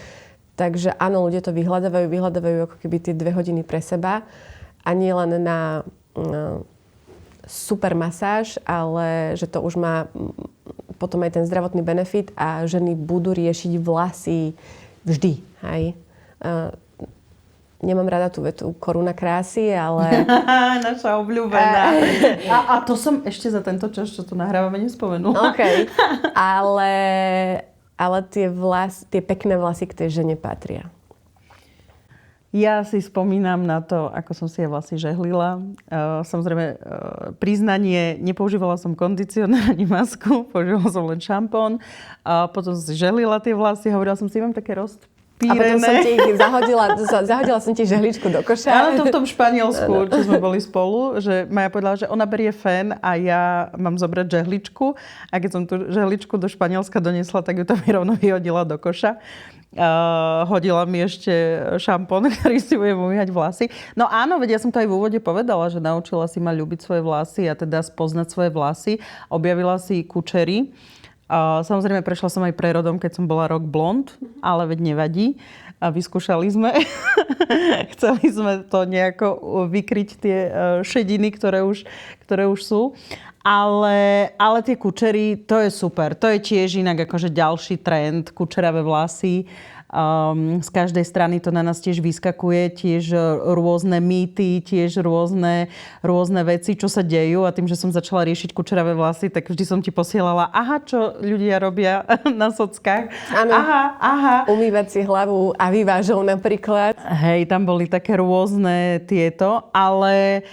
Takže áno, ľudia to vyhľadávajú ako keby tie 2 hodiny pre seba a nie len na super masáž, ale že to už má potom aj ten zdravotný benefit a ženy budú riešiť vlasy vždy. Hej. Nemám rada tú vetu koruna krásy, ale... Naša obľúbená. A to som ešte za tento čas, čo tu nahrávame, nespomenula. OK. Ale tie pekné vlasy k tej žene patria. Ja si spomínam na to, ako som si jej vlasy žehlila. Samozrejme, priznanie, nepoužívala som kondicionér ani masku, používala som len šampón. Potom si žehlila tie vlasy, hovorila som si, mám také rozpírené. A potom som ti zahodila som ti žehličku do koša. Áno, to v tom Španielsku, čo sme boli spolu, že Maja povedala, že ona berie fén a ja mám zobrať žehličku. A keď som tú žehličku do Španielska doniesla, tak ju tam rovno vyhodila do koša. Hodila mi ešte šampón, ktorý si budem umývať vlasy. No áno, veď ja som to aj v úvode povedala, že naučila si ma ľúbiť svoje vlasy a teda spoznať svoje vlasy. Objavila si kučery. Samozrejme, prešla som aj prerodom, keď som bola rok blond, ale veď nevadí. A vyskúšali sme. Chceli sme to nejako vykryť tie šediny, ktoré už sú. Ale tie kučery, to je super. To je tiež inak akože ďalší trend, kučeravé vlasy. Z každej strany to na nás tiež vyskakuje, tiež rôzne mýty, tiež rôzne veci, čo sa dejú. A tým, že som začala riešiť kučeravé vlasy, tak vždy som ti posielala, čo ľudia robia na sockách. Áno. Aha. Umývať si hlavu a vyvážou napríklad. Hej, tam boli také rôzne tieto, ale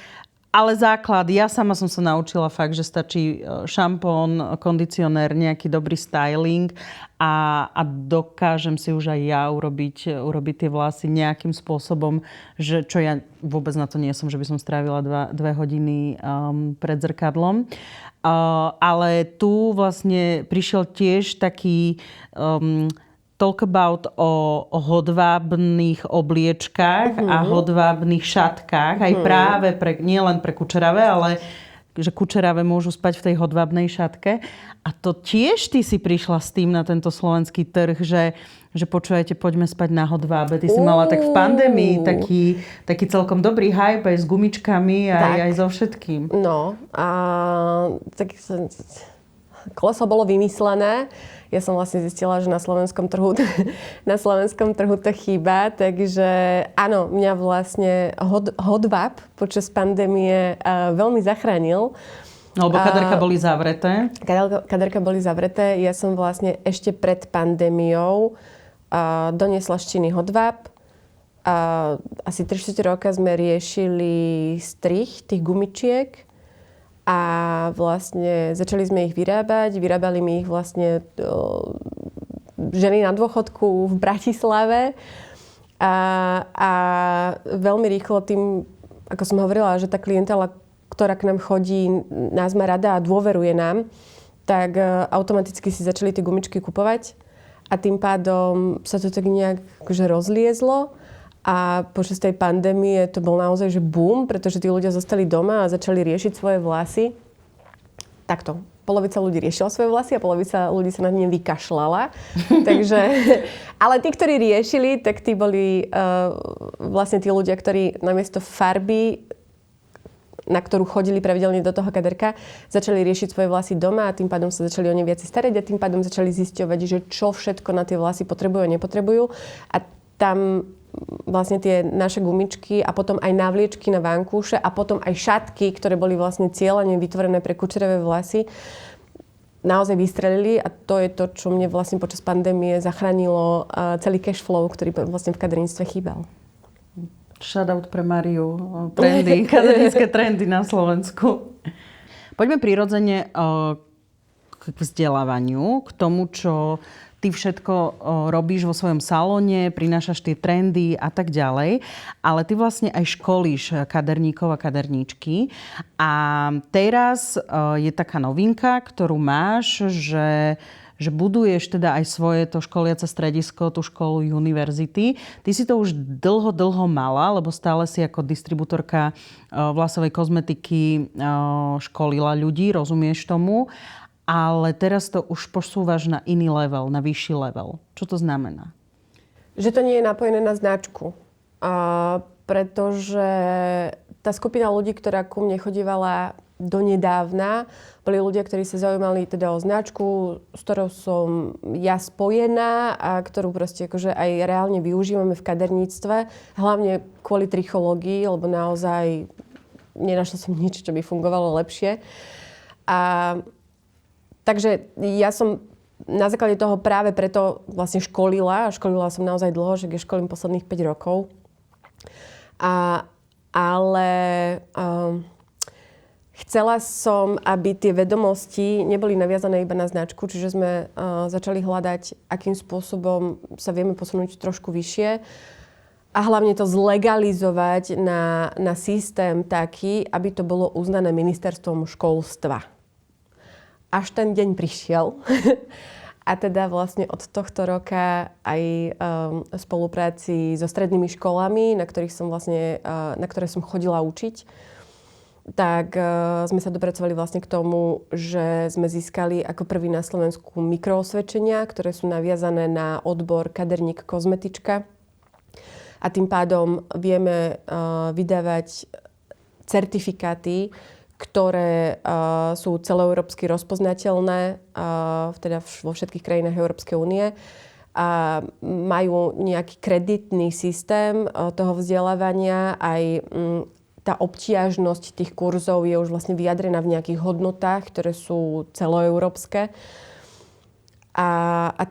základ, ja sama som sa naučila fakt, že stačí šampón, kondicionér, nejaký dobrý styling a dokážem si už aj ja urobiť tie vlasy nejakým spôsobom, že čo ja vôbec na to nie som, že by som strávila 2 hodiny pred zrkadlom. Ale tu vlastne prišiel tiež taký... talk about o hodvábnych obliečkách a hodvábnych šatkách. Aj práve nie len pre kučeravé, ale že kučeravé môžu spať v tej hodvábnej šatke. A to tiež ty si prišla s tým na tento slovenský trh, že počujete, poďme spať na hodvábe. Ty si mala tak v pandémii taký celkom dobrý hype aj s gumičkami aj so všetkým. No, tak koleso bolo vymyslené. Ja som vlastne zistila, že na slovenskom trhu to chýba, takže áno, mňa vlastne hodváb počas pandémie veľmi zachránil. Lebo kaderka boli zavreté. Kaderka boli zavreté. Ja som vlastne ešte pred pandémiou doniesla z Číny hodváb. Asi 3-4 roka sme riešili strih tých gumičiek. A vlastne začali sme ich vyrábať. Vyrábali mi ich vlastne ženy na dôchodku v Bratislave. A veľmi rýchlo tým, ako som hovorila, že tá klientela, ktorá k nám chodí, nás má rada a dôveruje nám, tak automaticky si začali tie gumičky kupovať. A tým pádom sa to tak nejak akože rozliezlo. A počas tej pandémie to bol naozaj že boom, pretože tí ľudia zostali doma a začali riešiť svoje vlasy. Takto. Polovica ľudí riešila svoje vlasy a polovica ľudí sa na ne vykašľala. Takže, ale tí, ktorí riešili, tak tí boli vlastne tí ľudia, ktorí namiesto farby, na ktorú chodili pravidelne do toho kaderka, začali riešiť svoje vlasy doma a tým pádom sa začali o ne viac starať a tým pádom začali zisťovať, že čo všetko na tie vlasy potrebujú a nepotrebujú. A tam vlastne tie naše gumičky a potom aj návliečky na vankúše a potom aj šatky, ktoré boli vlastne cieľene vytvorené pre kučeravé vlasy, naozaj vystrelili a to je to, čo mne vlastne počas pandémie zachránilo celý cash flow, ktorý vlastne v kaderníctve chýbal. Shoutout pre Mariu. Trendy, kadernícke trendy na Slovensku. Poďme prirodzene k vzdelávaniu, k tomu, čo ty všetko robíš vo svojom salóne, prinášaš tie trendy a tak ďalej. Ale ty vlastne aj školíš kaderníkov a kaderníčky. A teraz je taká novinka, ktorú máš, že buduješ teda aj svoje to školiace stredisko, tú školu univerzity. Ty si to už dlho mala, lebo stále si ako distribútorka vlasovej kozmetiky školila ľudí, rozumieš tomu. Ale teraz to už posúvaš na iný level, na vyšší level. Čo to znamená? Že to nie je napojené na značku. Pretože tá skupina ľudí, ktorá ku mne chodívala donedávna, boli ľudia, ktorí sa zaujímali teda o značku, s ktorou som ja spojená a ktorú proste akože aj reálne využívame v kaderníctve. Hlavne kvôli trichológii, lebo naozaj nenašla som nič, čo by fungovalo lepšie. Takže ja som na základe toho práve preto vlastne školila. Školila som naozaj dlho, že školím posledných 5 rokov. Ale chcela som, aby tie vedomosti neboli naviazané iba na značku, čiže sme začali hľadať, akým spôsobom sa vieme posunúť trošku vyššie. A hlavne to zlegalizovať na systém taký, aby to bolo uznané ministerstvom školstva. Až ten deň prišiel. A teda vlastne od tohto roka aj v spolupráci so strednými školami, na ktoré som chodila učiť, tak sme sa dopracovali vlastne k tomu, že sme získali ako prvý na Slovensku mikroosvedčenia, ktoré sú naviazané na odbor kaderník kozmetička. A tým pádom vieme vydávať certifikáty, ktoré sú celoeurópsky rozpoznateľné, teda vo všetkých krajinách Európskej únie. A majú nejaký kreditný systém toho vzdelávania. Aj tá obtiažnosť tých kurzov je už vlastne vyjadrená v nejakých hodnotách, ktoré sú celoeurópske. A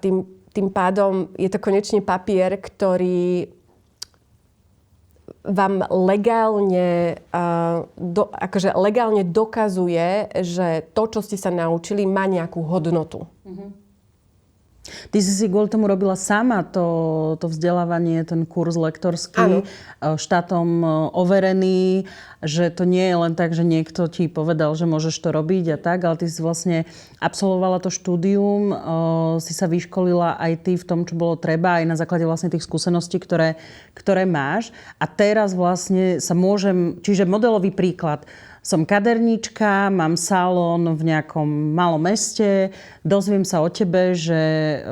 tým pádom je to konečne papier, ktorý vám legálne dokazuje, že to, čo ste sa naučili, má nejakú hodnotu. Ty si kvôli tomu robila sama to vzdelávanie, ten kurz lektorský, štátom overený, že to nie je len tak, že niekto ti povedal, že môžeš to robiť a tak, ale ty si vlastne absolvovala to štúdium, si sa vyškolila aj ty v tom, čo bolo treba, aj na základe vlastne tých skúseností, ktoré máš. A teraz vlastne sa môžem, čiže modelový príklad, som kaderníčka, mám salón v nejakom malom meste, dozviem sa o tebe, že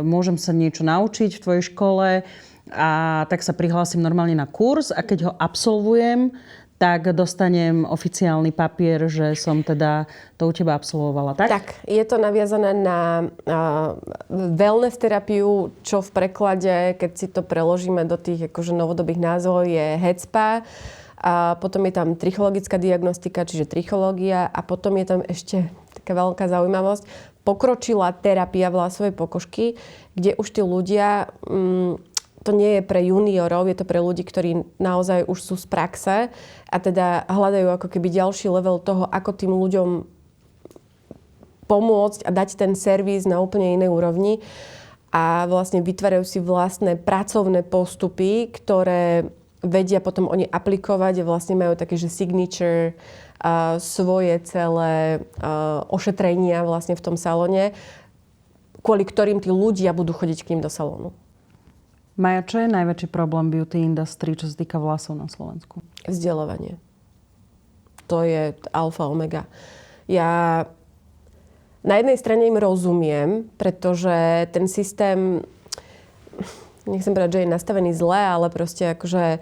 môžem sa niečo naučiť v tvojej škole a tak sa prihlásim normálne na kurz a keď ho absolvujem, tak dostanem oficiálny papier, že som teda to u teba absolvovala, tak? Tak, je to naviazané na wellness terapiu, čo v preklade, keď si to preložíme do tých akože novodobých názvov, je headspa. A potom je tam trichologická diagnostika, čiže trichológia. A potom je tam ešte taká veľká zaujímavosť. Pokročilá terapia vlasovej pokožky, kde už tí ľudia, to nie je pre juniorov, je to pre ľudí, ktorí naozaj už sú z praxe a teda hľadajú ako keby ďalší level toho, ako tým ľuďom pomôcť a dať ten servis na úplne inej úrovni. A vlastne vytvárajú si vlastné pracovné postupy, ktoré vedia potom oni aplikovať a vlastne majú také, že signature, svoje celé ošetrenia vlastne v tom salóne, kvôli ktorým tí ľudia budú chodiť k ním do salónu. Maja, čo je najväčší problém beauty industry, čo sa týka vlasov na Slovensku? Vzdelávanie. To je alfa omega. Ja na jednej strane im rozumiem, pretože ten systém, nechcem povedať, že je nastavený zle, ale proste akože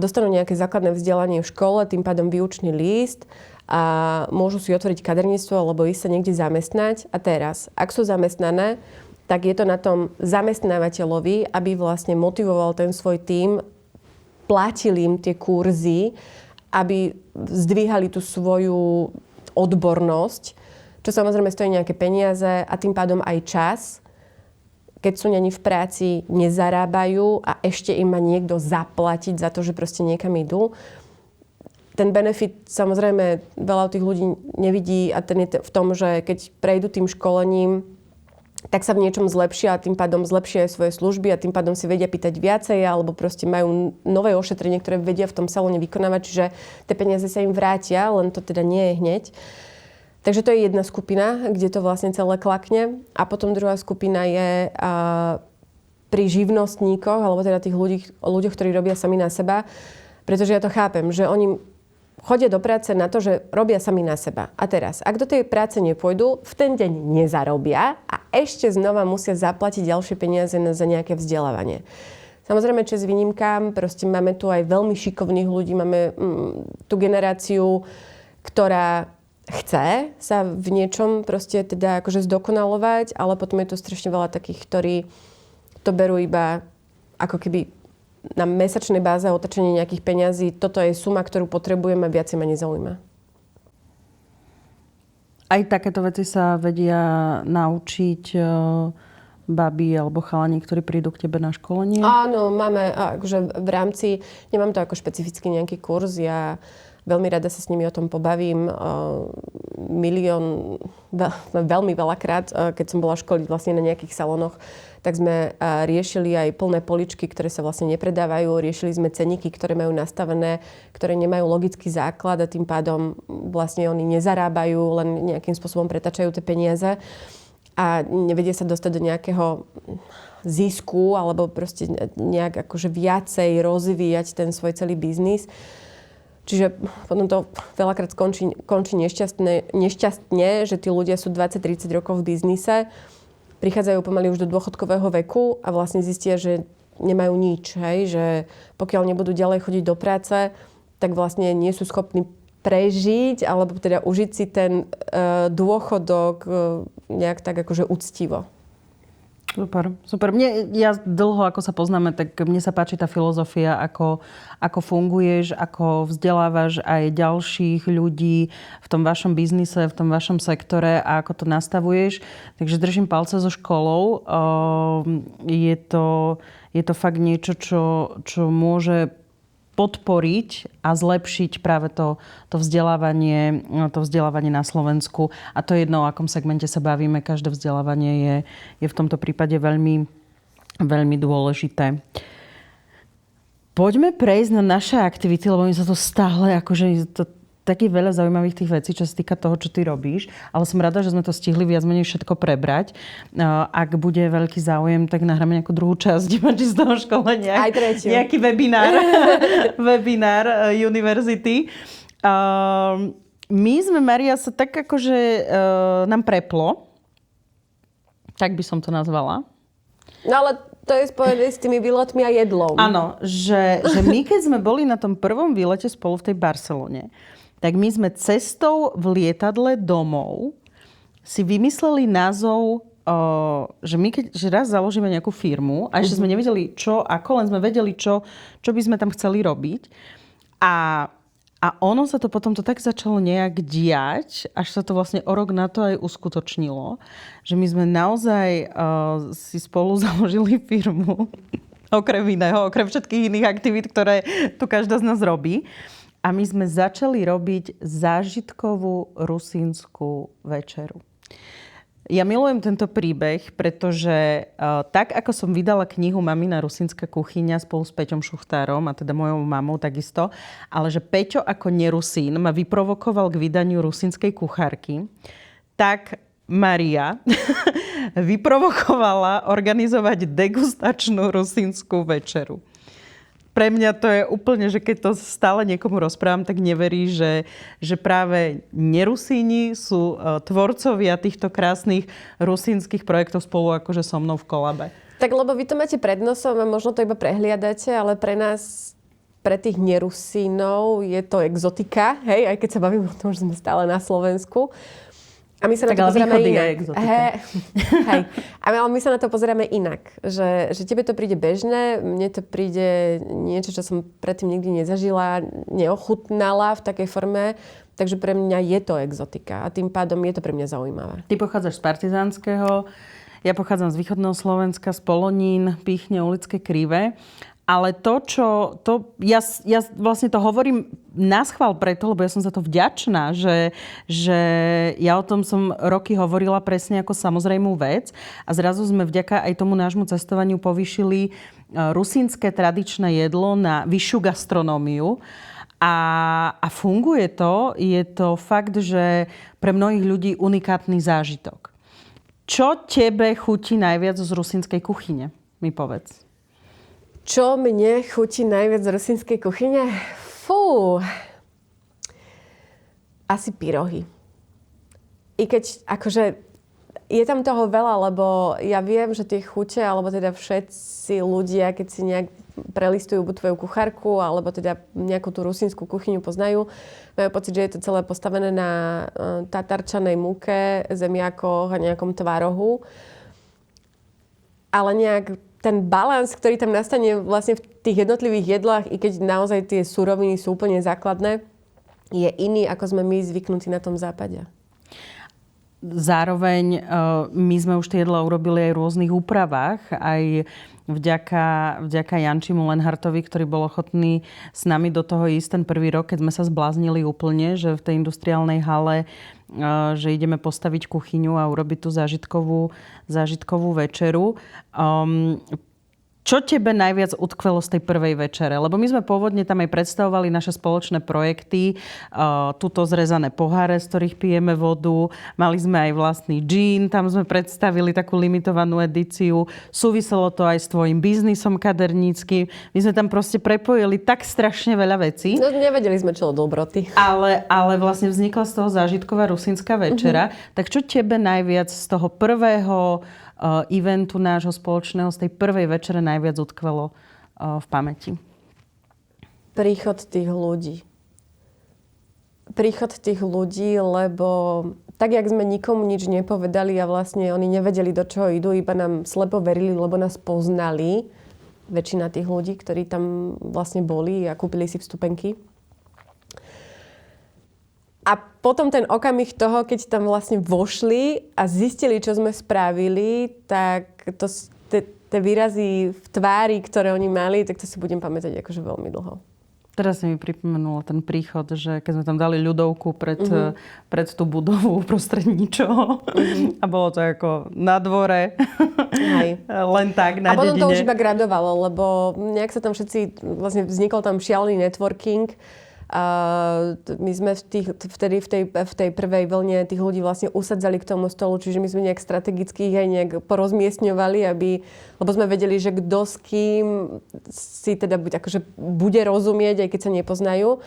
dostanú nejaké základné vzdelanie v škole, tým pádom výučný list a môžu si otvoriť kaderníctvo alebo ísť sa niekde zamestnať. A teraz, ak sú zamestnané, tak je to na tom zamestnávateľovi, aby vlastne motivoval ten svoj tím platili im tie kurzy, aby zdvíhali tú svoju odbornosť, čo samozrejme stojí nejaké peniaze a tým pádom aj čas. Keď sú neni v práci, nezarábajú a ešte im má niekto zaplatiť za to, že proste niekam idú. Ten benefit samozrejme veľa tých ľudí nevidí a ten je v tom, že keď prejdú tým školením, tak sa v niečom zlepšia a tým pádom zlepšia aj svoje služby a tým pádom si vedia pýtať viacej alebo proste majú nové ošetrenie, ktoré vedia v tom salóne vykonávať, čiže tie peniaze sa im vrátia, len to teda nie je hneď. Takže to je jedna skupina, kde to vlastne celé klakne. A potom druhá skupina je pri živnostníkoch, alebo teda tých ľuďoch, ktorí robia sami na seba. Pretože ja to chápem, že oni chodia do práce na to, že robia sami na seba. A teraz, ak do tej práce nepôjdu, v ten deň nezarobia a ešte znova musia zaplatiť ďalšie peniaze za nejaké vzdelávanie. Samozrejme, čas výnimkám, proste máme tu aj veľmi šikovných ľudí, máme tú generáciu, ktorá chce sa v niečom proste teda akože zdokonalovať, ale potom je tu strašne veľa takých, ktorí to berú iba ako keby na mesačnej báze otačenie nejakých peňazí. Toto je suma, ktorú potrebujem a viacej ma nezaujíma. Aj takéto veci sa vedia naučiť babi alebo chalani, ktorí prídu k tebe na školenie? Áno, máme akože v rámci, nemám to ako špecificky nejaký kurz, ja veľmi rada sa s nimi o tom pobavím. Veľmi veľakrát, keď som bola školiť vlastne na nejakých salónoch, tak sme riešili aj plné poličky, ktoré sa vlastne nepredávajú. Riešili sme ceníky, ktoré majú nastavené, ktoré nemajú logický základ a tým pádom vlastne oni nezarábajú, len nejakým spôsobom pretačajú tie peniaze a nevedia sa dostať do nejakého zisku alebo proste nejak akože viacej rozvíjať ten svoj celý biznis. Čiže potom to veľakrát končí nešťastne, že tí ľudia sú 20-30 rokov v biznise, prichádzajú pomaly už do dôchodkového veku a vlastne zistia, že nemajú nič. Hej? Že pokiaľ nebudú ďalej chodiť do práce, tak vlastne nie sú schopní prežiť alebo teda užiť si ten dôchodok nejak tak akože úctivo. Super. Ja dlho, ako sa poznáme, tak mne sa páči tá filozofia, ako funguješ, ako vzdelávaš aj ďalších ľudí v tom vašom biznise, v tom vašom sektore a ako to nastavuješ. Takže držím palce so školou. Je to fakt niečo, čo môže podporiť a zlepšiť práve to vzdelávanie na Slovensku. A to je jedno, o akom segmente sa bavíme. Každé vzdelávanie je v tomto prípade veľmi, veľmi dôležité. Poďme prejsť na naše aktivity, lebo mi sa to stále taký veľa zaujímavých tých vecí, čo sa týka toho, čo ty robíš. Ale som rada, že sme to stihli viac menej všetko prebrať. Ak bude veľký záujem, tak nahráme nejakú druhú časť z toho školenia. Aj tretiu. Nejaký webinár univerzity. My sme, Mária, sa tak akože nám preplo. Tak by som to nazvala. No ale to je spojené s tými výletmi a jedlom. Áno, že my keď sme boli na tom prvom výlete spolu v tej Barcelone, tak my sme cestou v lietadle domov si vymysleli názov, že my keď raz založíme nejakú firmu a ešte sme nevedeli čo, ako, len sme vedeli, čo by sme tam chceli robiť. A ono sa to potom tak začalo nejak diať, až sa to vlastne o rok na to aj uskutočnilo, že my sme naozaj si spolu založili firmu, okrem všetkých iných aktivít, ktoré tu každá z nás robí. A my sme začali robiť zážitkovú rusínsku večeru. Ja milujem tento príbeh, pretože tak, ako som vydala knihu Mamina rusínska kuchyňa spolu s Peťom Šuchtárom, a teda mojou mamou takisto, ale že Peťo ako nerusín ma vyprovokoval k vydaniu rusínskej kuchárky, tak Mária vyprovokovala organizovať degustačnú rusínsku večeru. Pre mňa to je úplne, že keď to stále niekomu rozprávam, tak neverí, že práve nerusíni sú tvorcovia týchto krásnych rusínskych projektov spolu akože so mnou v kolabe. Tak lebo vy to máte pred nosom a možno to iba prehliadate, ale pre nás, pre tých nerusínov je to exotika, hej, aj keď sa bavím o tom, že sme stále na Slovensku. A my sa na Tak to ale pozeráme východy je inak. exotika. Hej. Ale my sa na to pozeráme inak. Že tebe to príde bežné, mne to príde niečo, čo som predtým nikdy nezažila, neochutnala v takej forme. Takže pre mňa je to exotika a tým pádom je to pre mňa zaujímavé. Ty pochádzaš z Partizánskeho, ja pochádzam z východného Slovenska, z Polonín, Píchne, Ulické Krive. Ale ja vlastne to hovorím naschvál preto, lebo ja som za to vďačná, že ja o tom som roky hovorila presne ako samozrejmú vec a zrazu sme vďaka aj tomu nášmu cestovaniu povýšili rusínske tradičné jedlo na vyššiu gastronómiu. A funguje to, je to fakt, že pre mnohých ľudí unikátny zážitok. Čo tebe chutí najviac z rusínskej kuchyne? Mi povedz. Čo mne chutí najviac z rusínskej kuchyne? Fú. Asi pyrohy. I keď akože je tam toho veľa, lebo ja viem, že tie chute, alebo teda všetci ľudia, keď si nejak prelistujú buď tvoju kuchárku, alebo teda nejakú tú rusínsku kuchyňu poznajú, majú pocit, že je to celé postavené na tatarčanej múke, zemiakoch a nejakom tvárohu. Ale nejak ten balans, ktorý tam nastane vlastne v tých jednotlivých jedlách, i keď naozaj tie suroviny sú úplne základné, je iný, ako sme my zvyknutí na tom západe. Zároveň my sme už tie jedlá urobili aj v rôznych úpravách, aj vďaka Jančimu Lenhartovi, ktorý bol ochotný s nami do toho ísť ten prvý rok, keď sme sa zbláznili úplne, že v tej industriálnej hale, že ideme postaviť kuchyňu a urobiť tú zážitkovú večeru. Čo tebe najviac utkvelo z tej prvej večere? Lebo my sme pôvodne tam aj predstavovali naše spoločné projekty, tuto zrezané poháre, z ktorých pijeme vodu. Mali sme aj vlastný džín, tam sme predstavili takú limitovanú edíciu. Súviselo to aj s tvojim biznisom kaderníckym. My sme tam proste prepojili tak strašne veľa vecí. No nevedeli sme, čo od dobroty. Ale vlastne vznikla z toho zážitková rusínska večera. Tak čo tebe najviac z toho prvého eventu nášho spoločného, z tej prvej večere najviac utkvelo v pamäti? Príchod tých ľudí. Príchod tých ľudí, lebo tak, jak sme nikomu nič nepovedali a vlastne oni nevedeli, do čoho idú, iba nám slepo verili, lebo nás poznali. Väčšina tých ľudí, ktorí tam vlastne boli a kúpili si vstupenky. A potom ten okamih toho, keď tam vlastne vošli a zistili, čo sme spravili, tak tie výrazy v tvári, ktoré oni mali, tak to si budem pamätať akože veľmi dlho. Teraz si mi pripomenulo ten príchod, že keď sme tam dali ľudovku pred tú budovu uprostred ničoho a bolo to ako na dvore. Hej. Len tak na dedine. A potom to už iba gradovalo, lebo nejak sa tam všetci, vlastne vznikol tam šialený networking. My sme vtedy v tej prvej vlne tých ľudí vlastne usadzali k tomu stolu, čiže my sme nejak strategicky ich aj nejak porozmiestňovali, lebo sme vedeli, že kto s kým si teda bude rozumieť, aj keď sa nepoznajú.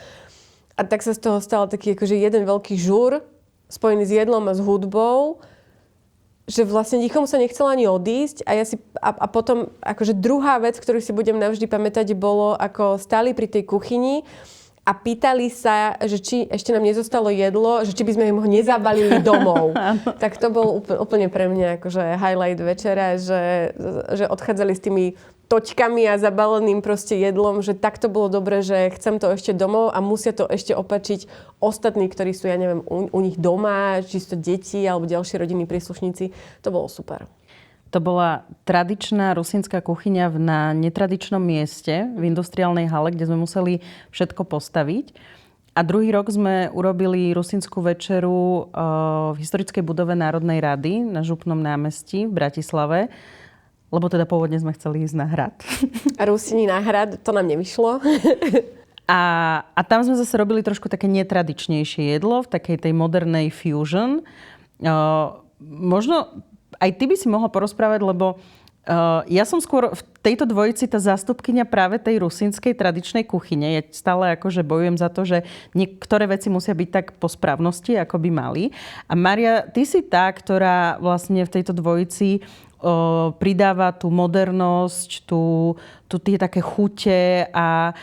A tak sa z toho stal taký akože jeden veľký žur spojený s jedlom a s hudbou, že vlastne nikomu sa nechcelo ani odísť a potom akože druhá vec, ktorú si budem navždy pamätať, bolo, ako stáli pri tej kuchyni a pýtali sa, že či ešte nám nezostalo jedlo, že či by sme im ho nezabalili domov. Tak to bol úplne pre mňa akože highlight večera, že odchádzali s tými točkami a zabaleným proste jedlom, že tak to bolo dobre, že chcem to ešte domov a musia to ešte opačiť ostatní, ktorí sú, ja neviem, u nich doma, či sú to deti alebo ďalší rodinní príslušníci. To bolo super. To bola tradičná rusínska kuchyňa na netradičnom mieste v industriálnej hale, kde sme museli všetko postaviť. A druhý rok sme urobili rusínsku večeru v historickej budove Národnej rady na Župnom námestí v Bratislave, lebo teda pôvodne sme chceli ísť na hrad. A Rusíni na hrad, to nám nevyšlo. A tam sme zase robili trošku také netradičnejšie jedlo v takej tej modernej fusion. Možno aj ty by si mohla porozprávať, lebo Ja som skôr v tejto dvojici tá zástupkyňa práve tej rusínskej tradičnej kuchyne. Ja stále akože bojujem za to, že niektoré veci musia byť tak po správnosti, ako by mali. A Mária, ty si tá, ktorá vlastne v tejto dvojici pridáva tú modernosť, tie také chute a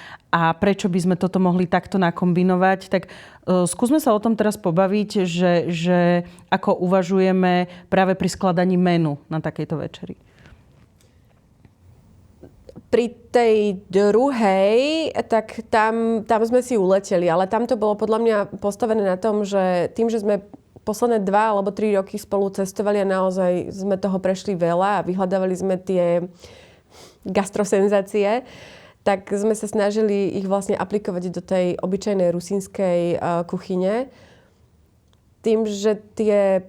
prečo by sme toto mohli takto nakombinovať. Tak skúsme sa o tom teraz pobaviť, že ako uvažujeme práve pri skladaní menu na takejto večeri. Pri tej druhej, tak tam sme si uleteli, ale tam to bolo podľa mňa postavené na tom, že tým, že sme posledné 2 alebo 3 roky spolu cestovali a naozaj sme toho prešli veľa a vyhľadávali sme tie gastrosenzácie, tak sme sa snažili ich vlastne aplikovať do tej obyčajnej rusínskej kuchyne. Tým, že tie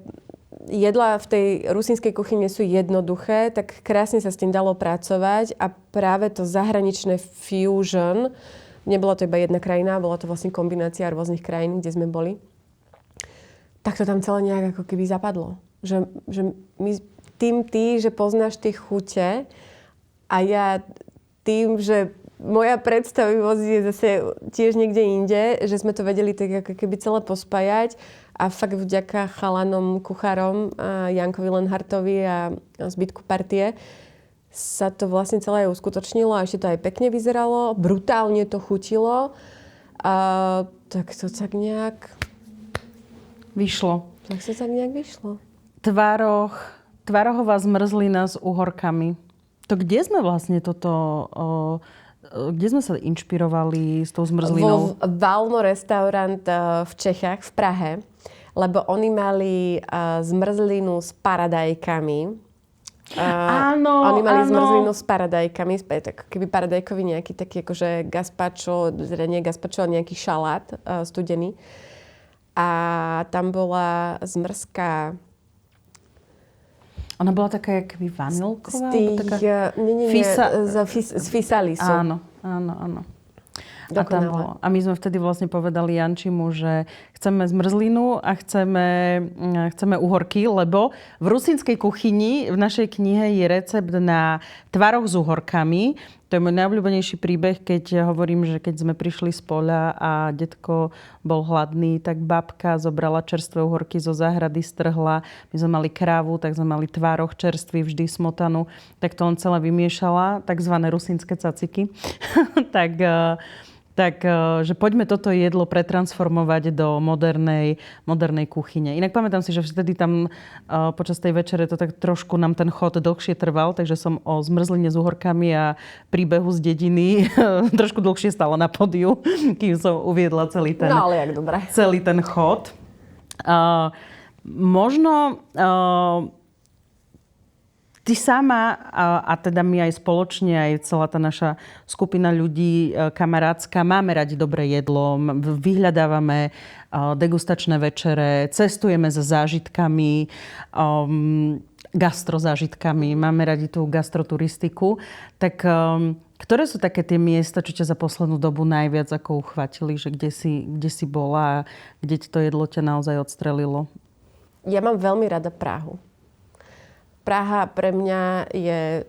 jedlá v tej rusínskej kuchyne sú jednoduché, tak krásne sa s tým dalo pracovať a práve to zahraničné fusion, nebola to iba jedna krajina, bola to vlastne kombinácia rôznych krajín, kde sme boli, tak to tam celé nejak ako keby zapadlo. Že my, ty, že poznáš tie chute a ja tým, že moja predstavivosť je zase tiež niekde inde, že sme to vedeli tak ako keby celé pospájať a fakt vďaka chalanom, kuchárom, Jankovi Lenhartovi a zbytku partie sa to vlastne celé uskutočnilo a ešte to aj pekne vyzeralo, brutálne to chutilo a tak to tak nejak vyšlo. Tak sa tak nejak vyšlo. Tvarohová zmrzlina s uhorkami. To kde sme vlastne kde sme sa inšpirovali s tou zmrzlinou? Vo Valmo restaurant v Čechách, v Prahe, lebo oni mali zmrzlinu s paradajkami. Áno, oni mali áno. zmrzlinu s paradajkami, tak keby paradajkový nejaký taký akože gazpacho, nie gazpacho, ale nejaký šalát studený. A tam bola zmrzka. Ona bola taká jak vanilková? Z fisalisu. Áno. A my sme vtedy vlastne povedali Jančimu, že chceme zmrzlinu a chceme uhorky, lebo v rusínskej kuchyni v našej knihe je recept na tvaroh s uhorkami. To je môj najobľúbenejší príbeh, keď hovorím, že keď sme prišli z poľa a detko bol hladný, tak babka zobrala čerstvé uhorky zo záhrady, strhla. My sme mali krávu, tak sme mali tvároh čerstvý, vždy smotanu. Tak to on celé vymiešala, takzvané rusínske caciky. Takže poďme toto jedlo pretransformovať do modernej kuchyne. Inak pamätám si, že vtedy tam počas tej večere to tak trošku nám ten chod dlhšie trval, takže som o zmrzline s uhorkami a príbehu z dediny trošku dlhšie stála na pódiu, kým som uviedla celý ten chod. Možno ty sama a teda my aj spoločne, aj celá tá naša skupina ľudí kamarátska, máme radi dobré jedlo, vyhľadávame degustačné večere, cestujeme so zážitkami, gastrozážitkami, máme radi tú gastroturistiku. Tak ktoré sú také tie miesta, čo ťa za poslednú dobu najviac ako uchvatili, že kde si bola a kde ti to jedlo ťa naozaj odstrelilo? Ja mám veľmi rada Prahu. Praha pre mňa je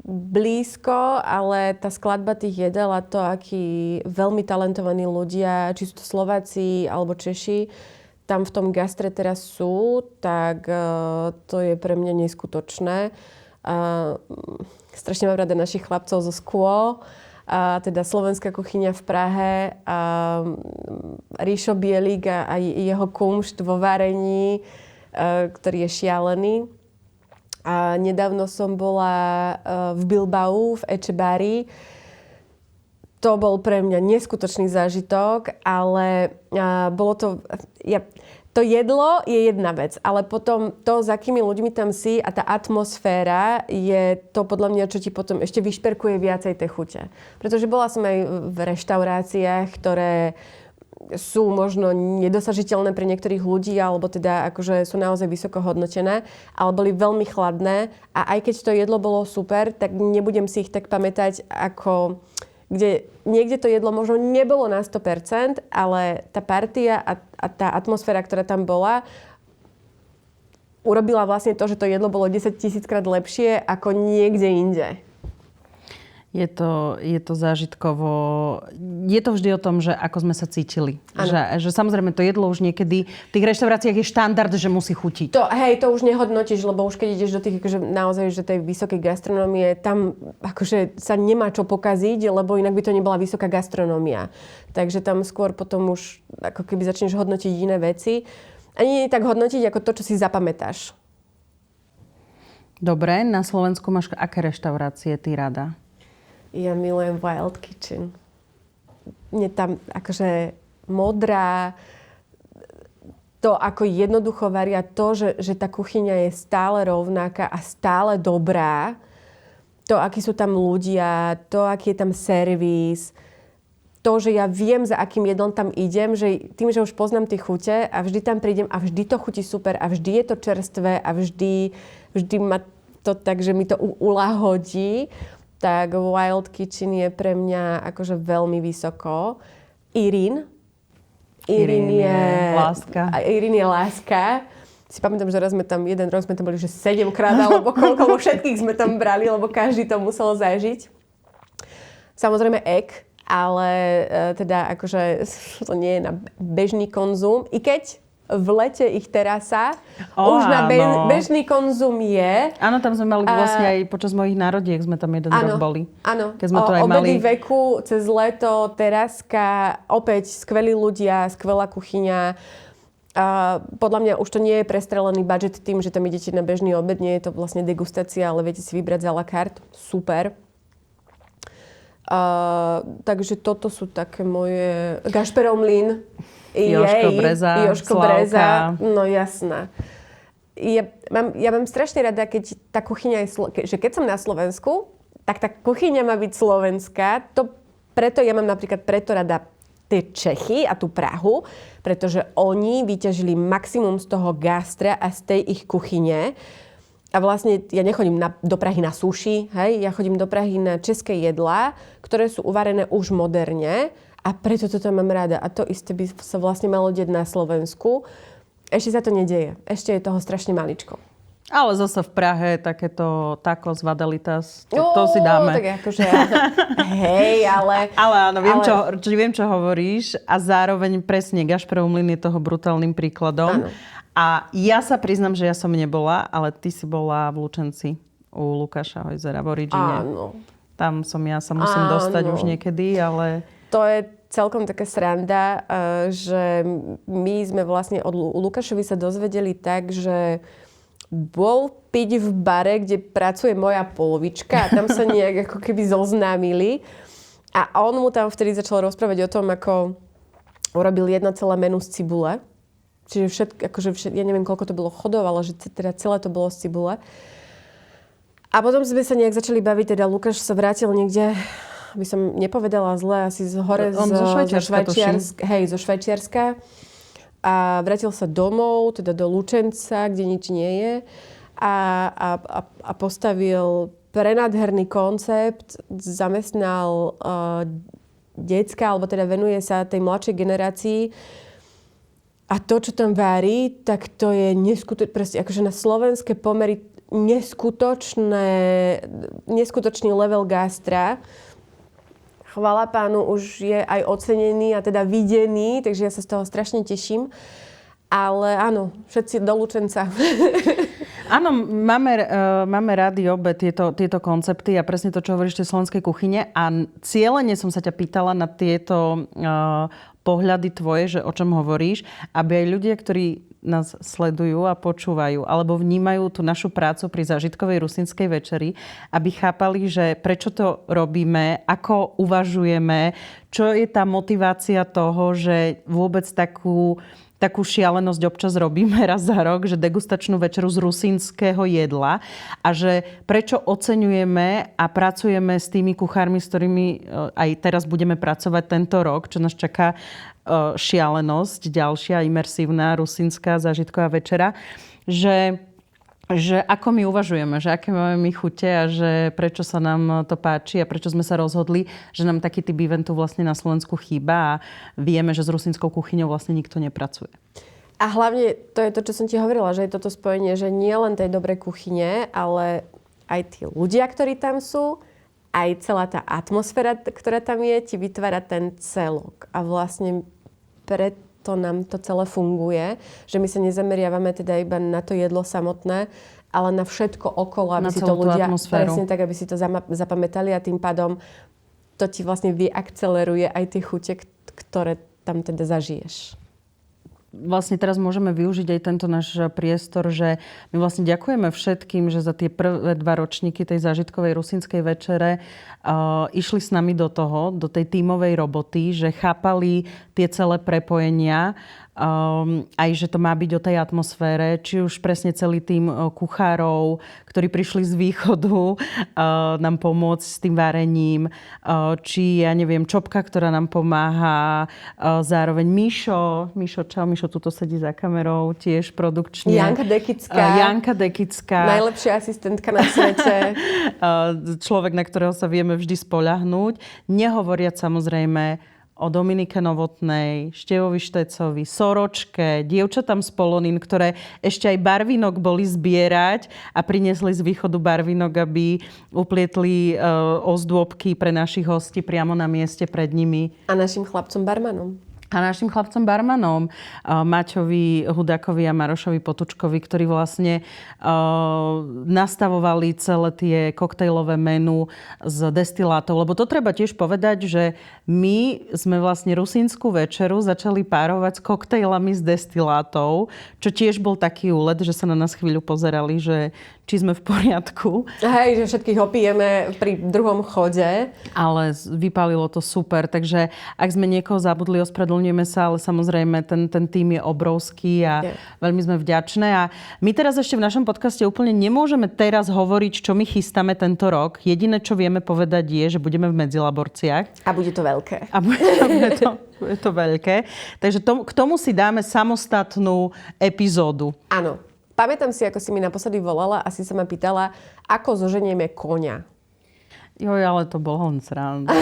blízko, ale tá skladba tých jedel a to, akí veľmi talentovaní ľudia, či sú to Slováci alebo Češi, tam v tom gastre teraz sú, tak to je pre mňa neskutočné. Strašne mám rada našich chlapcov zo Skô, teda slovenská kuchyňa v Prahe, Ríšo Bielik a jeho kumšt vo varení, ktorý je šialený. A nedávno som bola v Bilbao, v Echebari. To bol pre mňa neskutočný zážitok, ale bolo to... To jedlo je jedna vec, ale potom to, s akými ľuďmi tam si a tá atmosféra je to podľa mňa, čo ti potom ešte vyšperkuje viacej tej chute. Pretože bola som aj v reštauráciách, ktoré sú možno nedosažiteľné pre niektorých ľudí, alebo teda akože sú naozaj vysoko hodnotené, ale boli veľmi chladné a aj keď to jedlo bolo super, tak nebudem si ich tak pamätať ako, kde niekde to jedlo možno nebolo na 100%, ale tá partia a tá atmosféra, ktorá tam bola, urobila vlastne to, že to jedlo bolo 10 000 krát lepšie ako niekde inde. Je to zážitkovo, je to vždy o tom, že ako sme sa cítili. Že samozrejme to jedlo už niekedy v tých reštauráciách je štandard, že musí chutiť. To už nehodnotíš, lebo už keď ideš do tých akože, naozaj, že tej vysokej gastronómie, tam akože sa nemá čo pokaziť, lebo inak by to nebola vysoká gastronómia. Takže tam skôr potom už ako keby začneš hodnotiť iné veci. Ani nie tak hodnotiť ako to, čo si zapamätáš. Dobre, na Slovensku máš aké reštaurácie ty rada? Ja milujem Wild Kitchen. Mne tam akože modrá, to ako jednoducho varia, to, že tá kuchyňa je stále rovnaká a stále dobrá, to, akí sú tam ľudia, to, aký je tam servis, to, že ja viem, za akým jedlom tam idem, že tým, že už poznám tie chute a vždy tam prídem a vždy to chutí super a vždy je to čerstvé a vždy ma to tak, že mi to ulahodí, tak Wild Kitchen je pre mňa akože veľmi vysoko. Irene je láska. Irene je láska. Si pamätám, že jeden rok sme tam boli, že 7-krát, alebo koľko všetkých sme tam brali, lebo každý to musel zažiť. Samozrejme egg, ale teda akože to nie je na bežný konzum. I keď v lete ich terasa už na bežný konzum je. Áno, tam sme mali vlastne aj počas mojich narodiek sme tam jeden rok boli. Áno, keď sme to aj obedy mali. veku, cez leto, teraska, opäť skvelí ľudia, skvelá kuchyňa. Podľa mňa už to nie je prestrelený budget tým, že tam idete na bežný obed, nie je to vlastne degustácia, ale viete si vybrať za la carte. Super. Takže toto sú také moje... Gašperov mlyn. Jožko Breza. No jasná. Ja mám strašne rada, keď tá kuchyňa je... že keď som na Slovensku, tak tá kuchyňa má byť slovenská. Preto ja mám napríklad rada tie Čechy a tú Prahu, pretože oni vyťažili maximum z toho gastra a z tej ich kuchyne. A vlastne ja nechodím do Prahy na sushi, hej? Ja chodím do Prahy na české jedlá, ktoré sú uvarené už moderne a preto toto mám rada. A to isté by sa vlastne malo deť na Slovensku. Ešte sa to nedieje. Ešte je toho strašne maličko. Ale zase v Prahe takéto tacos vadelitas, to si dáme. Tak akože, hej, ale... Ale áno, viem, čo hovoríš a zároveň presne Gašperov mlyn je toho brutálnym príkladom. Áno. A ja sa priznam, že ja som nebola, ale ty si bola v Lučenci u Lukáša Hojzera v Origine. Áno. Tam sa musím dostať už niekedy, ale... To je celkom taká sranda, že my sme vlastne od Lukášovi sa dozvedeli tak, že bol piť v bare, kde pracuje moja polovička a tam sa nejak ako keby zoznámili. A on mu tam vtedy začal rozprávať o tom, ako urobil jedno celé menu z cibule. Čiže ja neviem, koľko to bolo chodov, ale že teda celé to bolo z cibule. A potom sme sa nejak začali baviť, teda Lukáš sa vrátil niekde, by som nepovedala zle, asi zo Švajčiarska. A vrátil sa domov, teda do Lučenca, kde nič nie je. A postavil prenádherný koncept, zamestnal decka, alebo teda venuje sa tej mladšej generácii. A to, čo tam varí, tak to je presne, akože na slovenské pomery neskutočný level gastra. Chvála pánu, už je aj ocenený a teda videný, takže ja sa z toho strašne teším. Ale áno, všetci do Lučenca. Áno, máme rádi obe tieto koncepty a presne to, čo hovoríš tej slovenskej kuchyne. A cieľene som sa ťa pýtala na tieto pohľady tvoje, že o čom hovoríš, aby aj ľudia, ktorí nás sledujú a počúvajú, alebo vnímajú tú našu prácu pri zážitkovej rusínskej večeri, aby chápali, že prečo to robíme, ako uvažujeme, čo je tá motivácia toho, že vôbec takú šialenosť občas robíme raz za rok, že degustačnú večeru z rusínskeho jedla a že prečo oceňujeme a pracujeme s tými kuchármi, s ktorými aj teraz budeme pracovať tento rok, čo nás čaká šialenosť, ďalšia imersívna rusínska zážitková večera, že ako my uvažujeme, že aké máme my chute a že prečo sa nám to páči a prečo sme sa rozhodli, že nám taký typ eventu vlastne na Slovensku chýba a vieme, že s rusínskou kuchyňou vlastne nikto nepracuje. A hlavne to je to, čo som ti hovorila, že je toto spojenie, že nie len tej dobrej kuchyne, ale aj tí ľudia, ktorí tam sú, aj celá tá atmosféra, ktorá tam je, ti vytvára ten celok. A vlastne preto nám to celé funguje, že my sa nezameriavame teda iba na to jedlo samotné, ale na všetko okolo, aby si to ľudia presne tak, aby si to zapamätali a tým pádom to ti vlastne vyakceleruje aj tie chute, ktoré tam teda zažiješ. Vlastne teraz môžeme využiť aj tento náš priestor, že my vlastne ďakujeme všetkým, že za tie prvé 2 ročníky tej zážitkovej rusínskej večere išli s nami do toho, do tej tímovej roboty, že chápali tie celé prepojenia, aj že to má byť o tej atmosfére, či už presne celý tým kuchárov, ktorí prišli z východu nám pomôcť s tým varením, či ja neviem, Čopka, ktorá nám pomáha, zároveň Mišo, čau, Mišo tuto sedí za kamerou, tiež produkčne. Janka Dekická. Najlepšia asistentka na svete. Človek, na ktorého sa vieme vždy spoľahnúť. Nehovoriac samozrejme o Dominike Novotnej, Števovi Štecovi, Soročke, dievčatám z Polonín, ktoré ešte aj barvínok boli zbierať a priniesli z východu barvínok, aby uplietli ozdôbky pre našich hostí priamo na mieste pred nimi. A našim chlapcom barmanom. Maťovi Hudákovi a Marošovi Potučkovi, ktorí vlastne nastavovali celé tie koktejlové menu z destilátov. Lebo to treba tiež povedať, že my sme vlastne rusínsku večeru začali párovať s koktejlami z destilátov, čo tiež bol taký úlet, že sa na nás chvíľu pozerali, že či sme v poriadku. Hej, že všetkých opijeme pri druhom chode. Ale vypálilo to super, takže ak sme niekoho zabudli, ospravedlňujeme sa, ale samozrejme ten tím je obrovský a veľmi sme vďačné. A my teraz ešte v našom podcaste úplne nemôžeme teraz hovoriť, čo my chystáme tento rok. Jediné, čo vieme povedať je, že budeme v Medzilaborciach. A bude to veľké. Je to veľké. Takže k tomu si dáme samostatnú epizódu. Áno. Pamätám si, ako si mi naposledy volala a si sa ma pýtala, ako zoženieme koňa. Joj, ale to bol len sranda.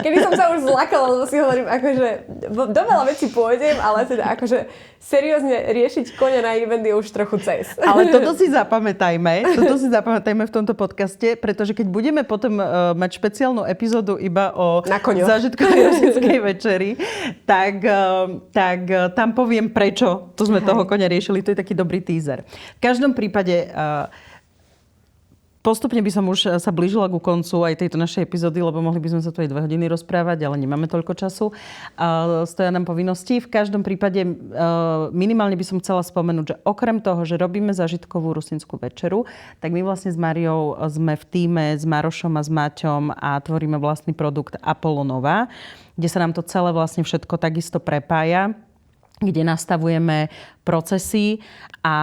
Kedy som sa už zlakala, lebo si hovorím, akože do veľa vecí pôjdem, ale teda akože seriózne riešiť koňa na event je už trochu cez. Ale toto si zapamätajme v tomto podcaste, pretože keď budeme potom mať špeciálnu epizódu iba o zážitkovej rusínskej večeri, tak tam poviem, prečo to sme toho koňa riešili. To je taký dobrý teaser. V každom prípade postupne by som už sa blížila ku koncu aj tejto našej epizódy, lebo mohli by sme sa tu aj 2 hodiny rozprávať, ale nemáme toľko času. Stoja nám povinnosti. V každom prípade minimálne by som chcela spomenúť, že okrem toho, že robíme zážitkovú rusínsku večeru, tak my vlastne s Máriou sme v tíme s Marošom a s Maťom a tvoríme vlastný produkt Apollo Nova, kde sa nám to celé vlastne všetko takisto prepája, kde nastavujeme procesy a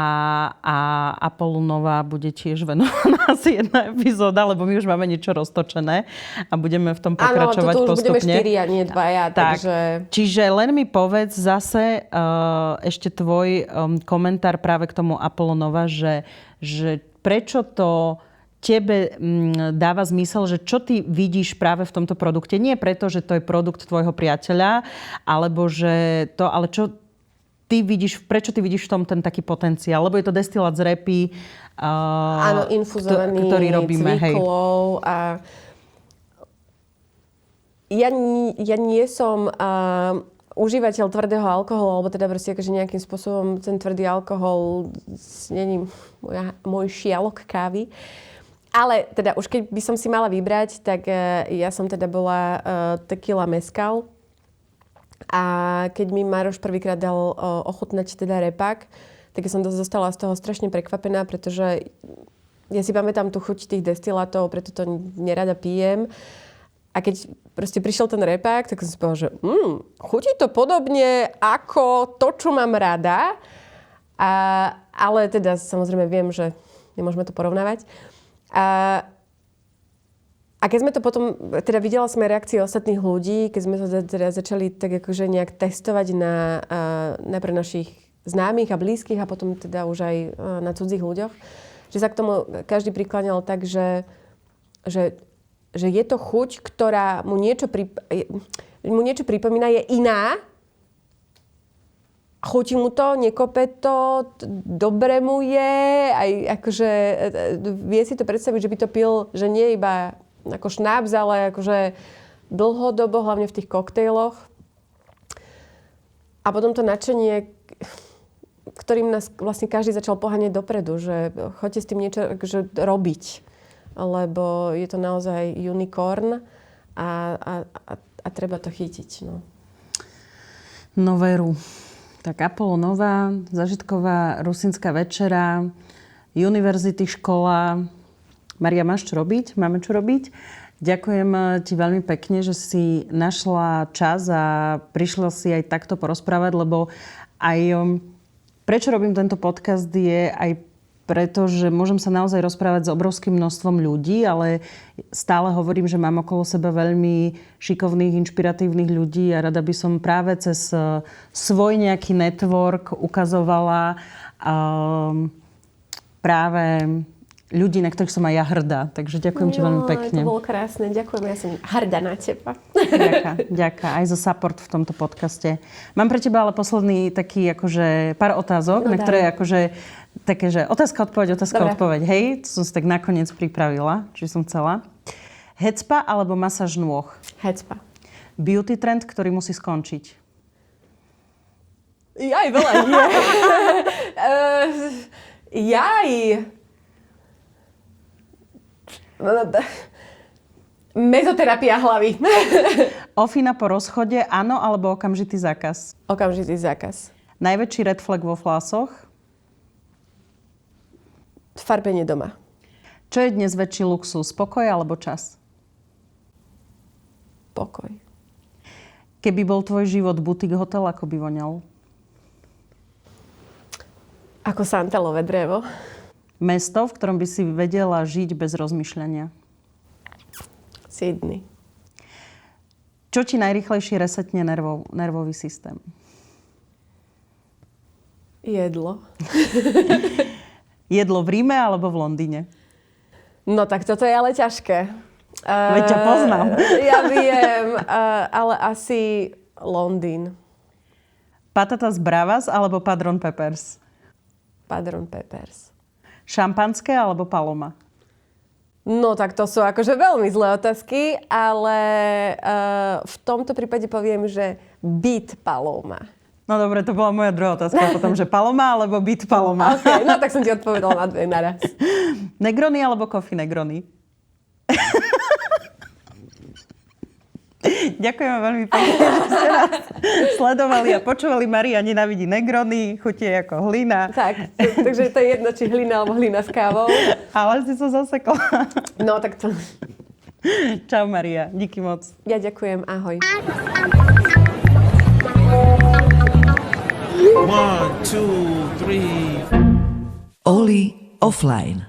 Apollo Nova bude tiež venovaná asi jedna epizóda, lebo my už máme niečo roztočené a budeme v tom pokračovať postupne. Áno, toto už budeme 4 a nie 2, takže... Čiže len mi povedz zase ešte tvoj komentár práve k tomu Apollo Nova, že prečo to tebe dáva zmysel, že čo ty vidíš práve v tomto produkte? Nie preto, že to je produkt tvojho priateľa, alebo že to, ale čo ty vidíš, prečo ty vidíš v tom ten taký potenciál? Lebo je to destilát z repy, áno, infuzovaný ktorý robíme, cviklou. A ja nie som užívateľ tvrdého alkoholu, alebo teda proste akože nejakým spôsobom ten tvrdý alkohol není môj šialok kávy. Ale teda už keď by som si mala vybrať, tak ja som teda bola tequila mezcal. A keď mi Maroš prvýkrát dal ochutnať teda repák, tak som zostala z toho strašne prekvapená, pretože ja si pamätám tú chuť tých destilátov, preto to nerada pijem. A keď proste prišiel ten repák, tak som si povedala, že chutí to podobne ako to, čo mám rada. Ale teda samozrejme viem, že nemôžeme to porovnávať. A keď sme to potom, teda videla sme reakcie ostatných ľudí, keď sme to teda začali tak akože nejak testovať na najprv našich známych a blízkych a potom teda už aj na cudzích ľuďoch, že sa k tomu každý prikláňal tak, že je to chuť, ktorá mu niečo pripomína, je iná chutí mu to, nekope to, dobre mu je, aj akože vie si to predstaviť, že by to pil, že nie iba ako šnáps, ale akože dlhodobo, hlavne v tých koktejloch. A potom to nadšenie, ktorým nás vlastne každý začal poháňať dopredu, že choďte s tým niečo akože robiť, lebo je to naozaj unicorn a treba to chytiť. No. Noveru. Tak Apollo Nova, zážitková rusinská večera, univerzity, škola. Maria, máš čo robiť? Máme čo robiť? Ďakujem ti veľmi pekne, že si našla čas a prišla si aj takto porozprávať, lebo aj prečo robím tento podcast je aj preto, že môžem sa naozaj rozprávať s obrovským množstvom ľudí, ale stále hovorím, že mám okolo seba veľmi šikovných, inšpiratívnych ľudí a rada by som práve cez svoj nejaký network ukazovala práve ľudí, na ktorých som aj ja hrdá. Takže ďakujem ti veľmi pekne. To bolo krásne. Ďakujem, ja som hrdá na teba. Ďakujem. Aj za support v tomto podcaste. Mám pre teba ale posledný taký akože pár otázok, na ktoré akože také, že otázka, odpoveď. Hej, to som si tak nakoniec pripravila, či som chcela. Hecpa alebo masáž nôh? Hecpa. Beauty trend, ktorý musí skončiť? Jaj, veľa nie. Mezoterapia hlavy. Ofina po rozchode, áno alebo okamžitý zákaz? Okamžitý zákaz. Najväčší red flag vo flásoch? Farbenie doma. Čo je dnes väčší luxus? Pokoj alebo čas? Pokoj. Keby bol tvoj život butik hotel, ako by voňal? Ako santalové drevo. Mesto, v ktorom by si vedela žiť bez rozmýšľania? Sydney. Čo ti najrýchlejšie resetne nervový systém? Jedlo. Jedlo v Ríme alebo v Londýne? No tak toto je ale ťažké. Veď ťa poznám. Ja viem, ale asi Londýn. Patatas bravas alebo padron peppers? Padron peppers. Šampanské alebo paloma? No tak to sú akože veľmi zlé otázky, ale v tomto prípade poviem, že byt paloma. No dobre, to bola moja druhá otázka. Potom, že paloma alebo byt paloma. Okay, no tak som ti odpovedala na dve naraz. Negrony alebo coffee negrony? Ďakujem veľmi pekne, že ste nás sledovali a počúvali. Maria nenávidí negrony, chutie ako hlina. Tak, takže to je jedno, či hlina alebo hlina s kávou. Ale si sa zasekla. No tak to... Čau Maria, díky moc. Ja ďakujem, ahoj. 1, 2, 3. Oli offline.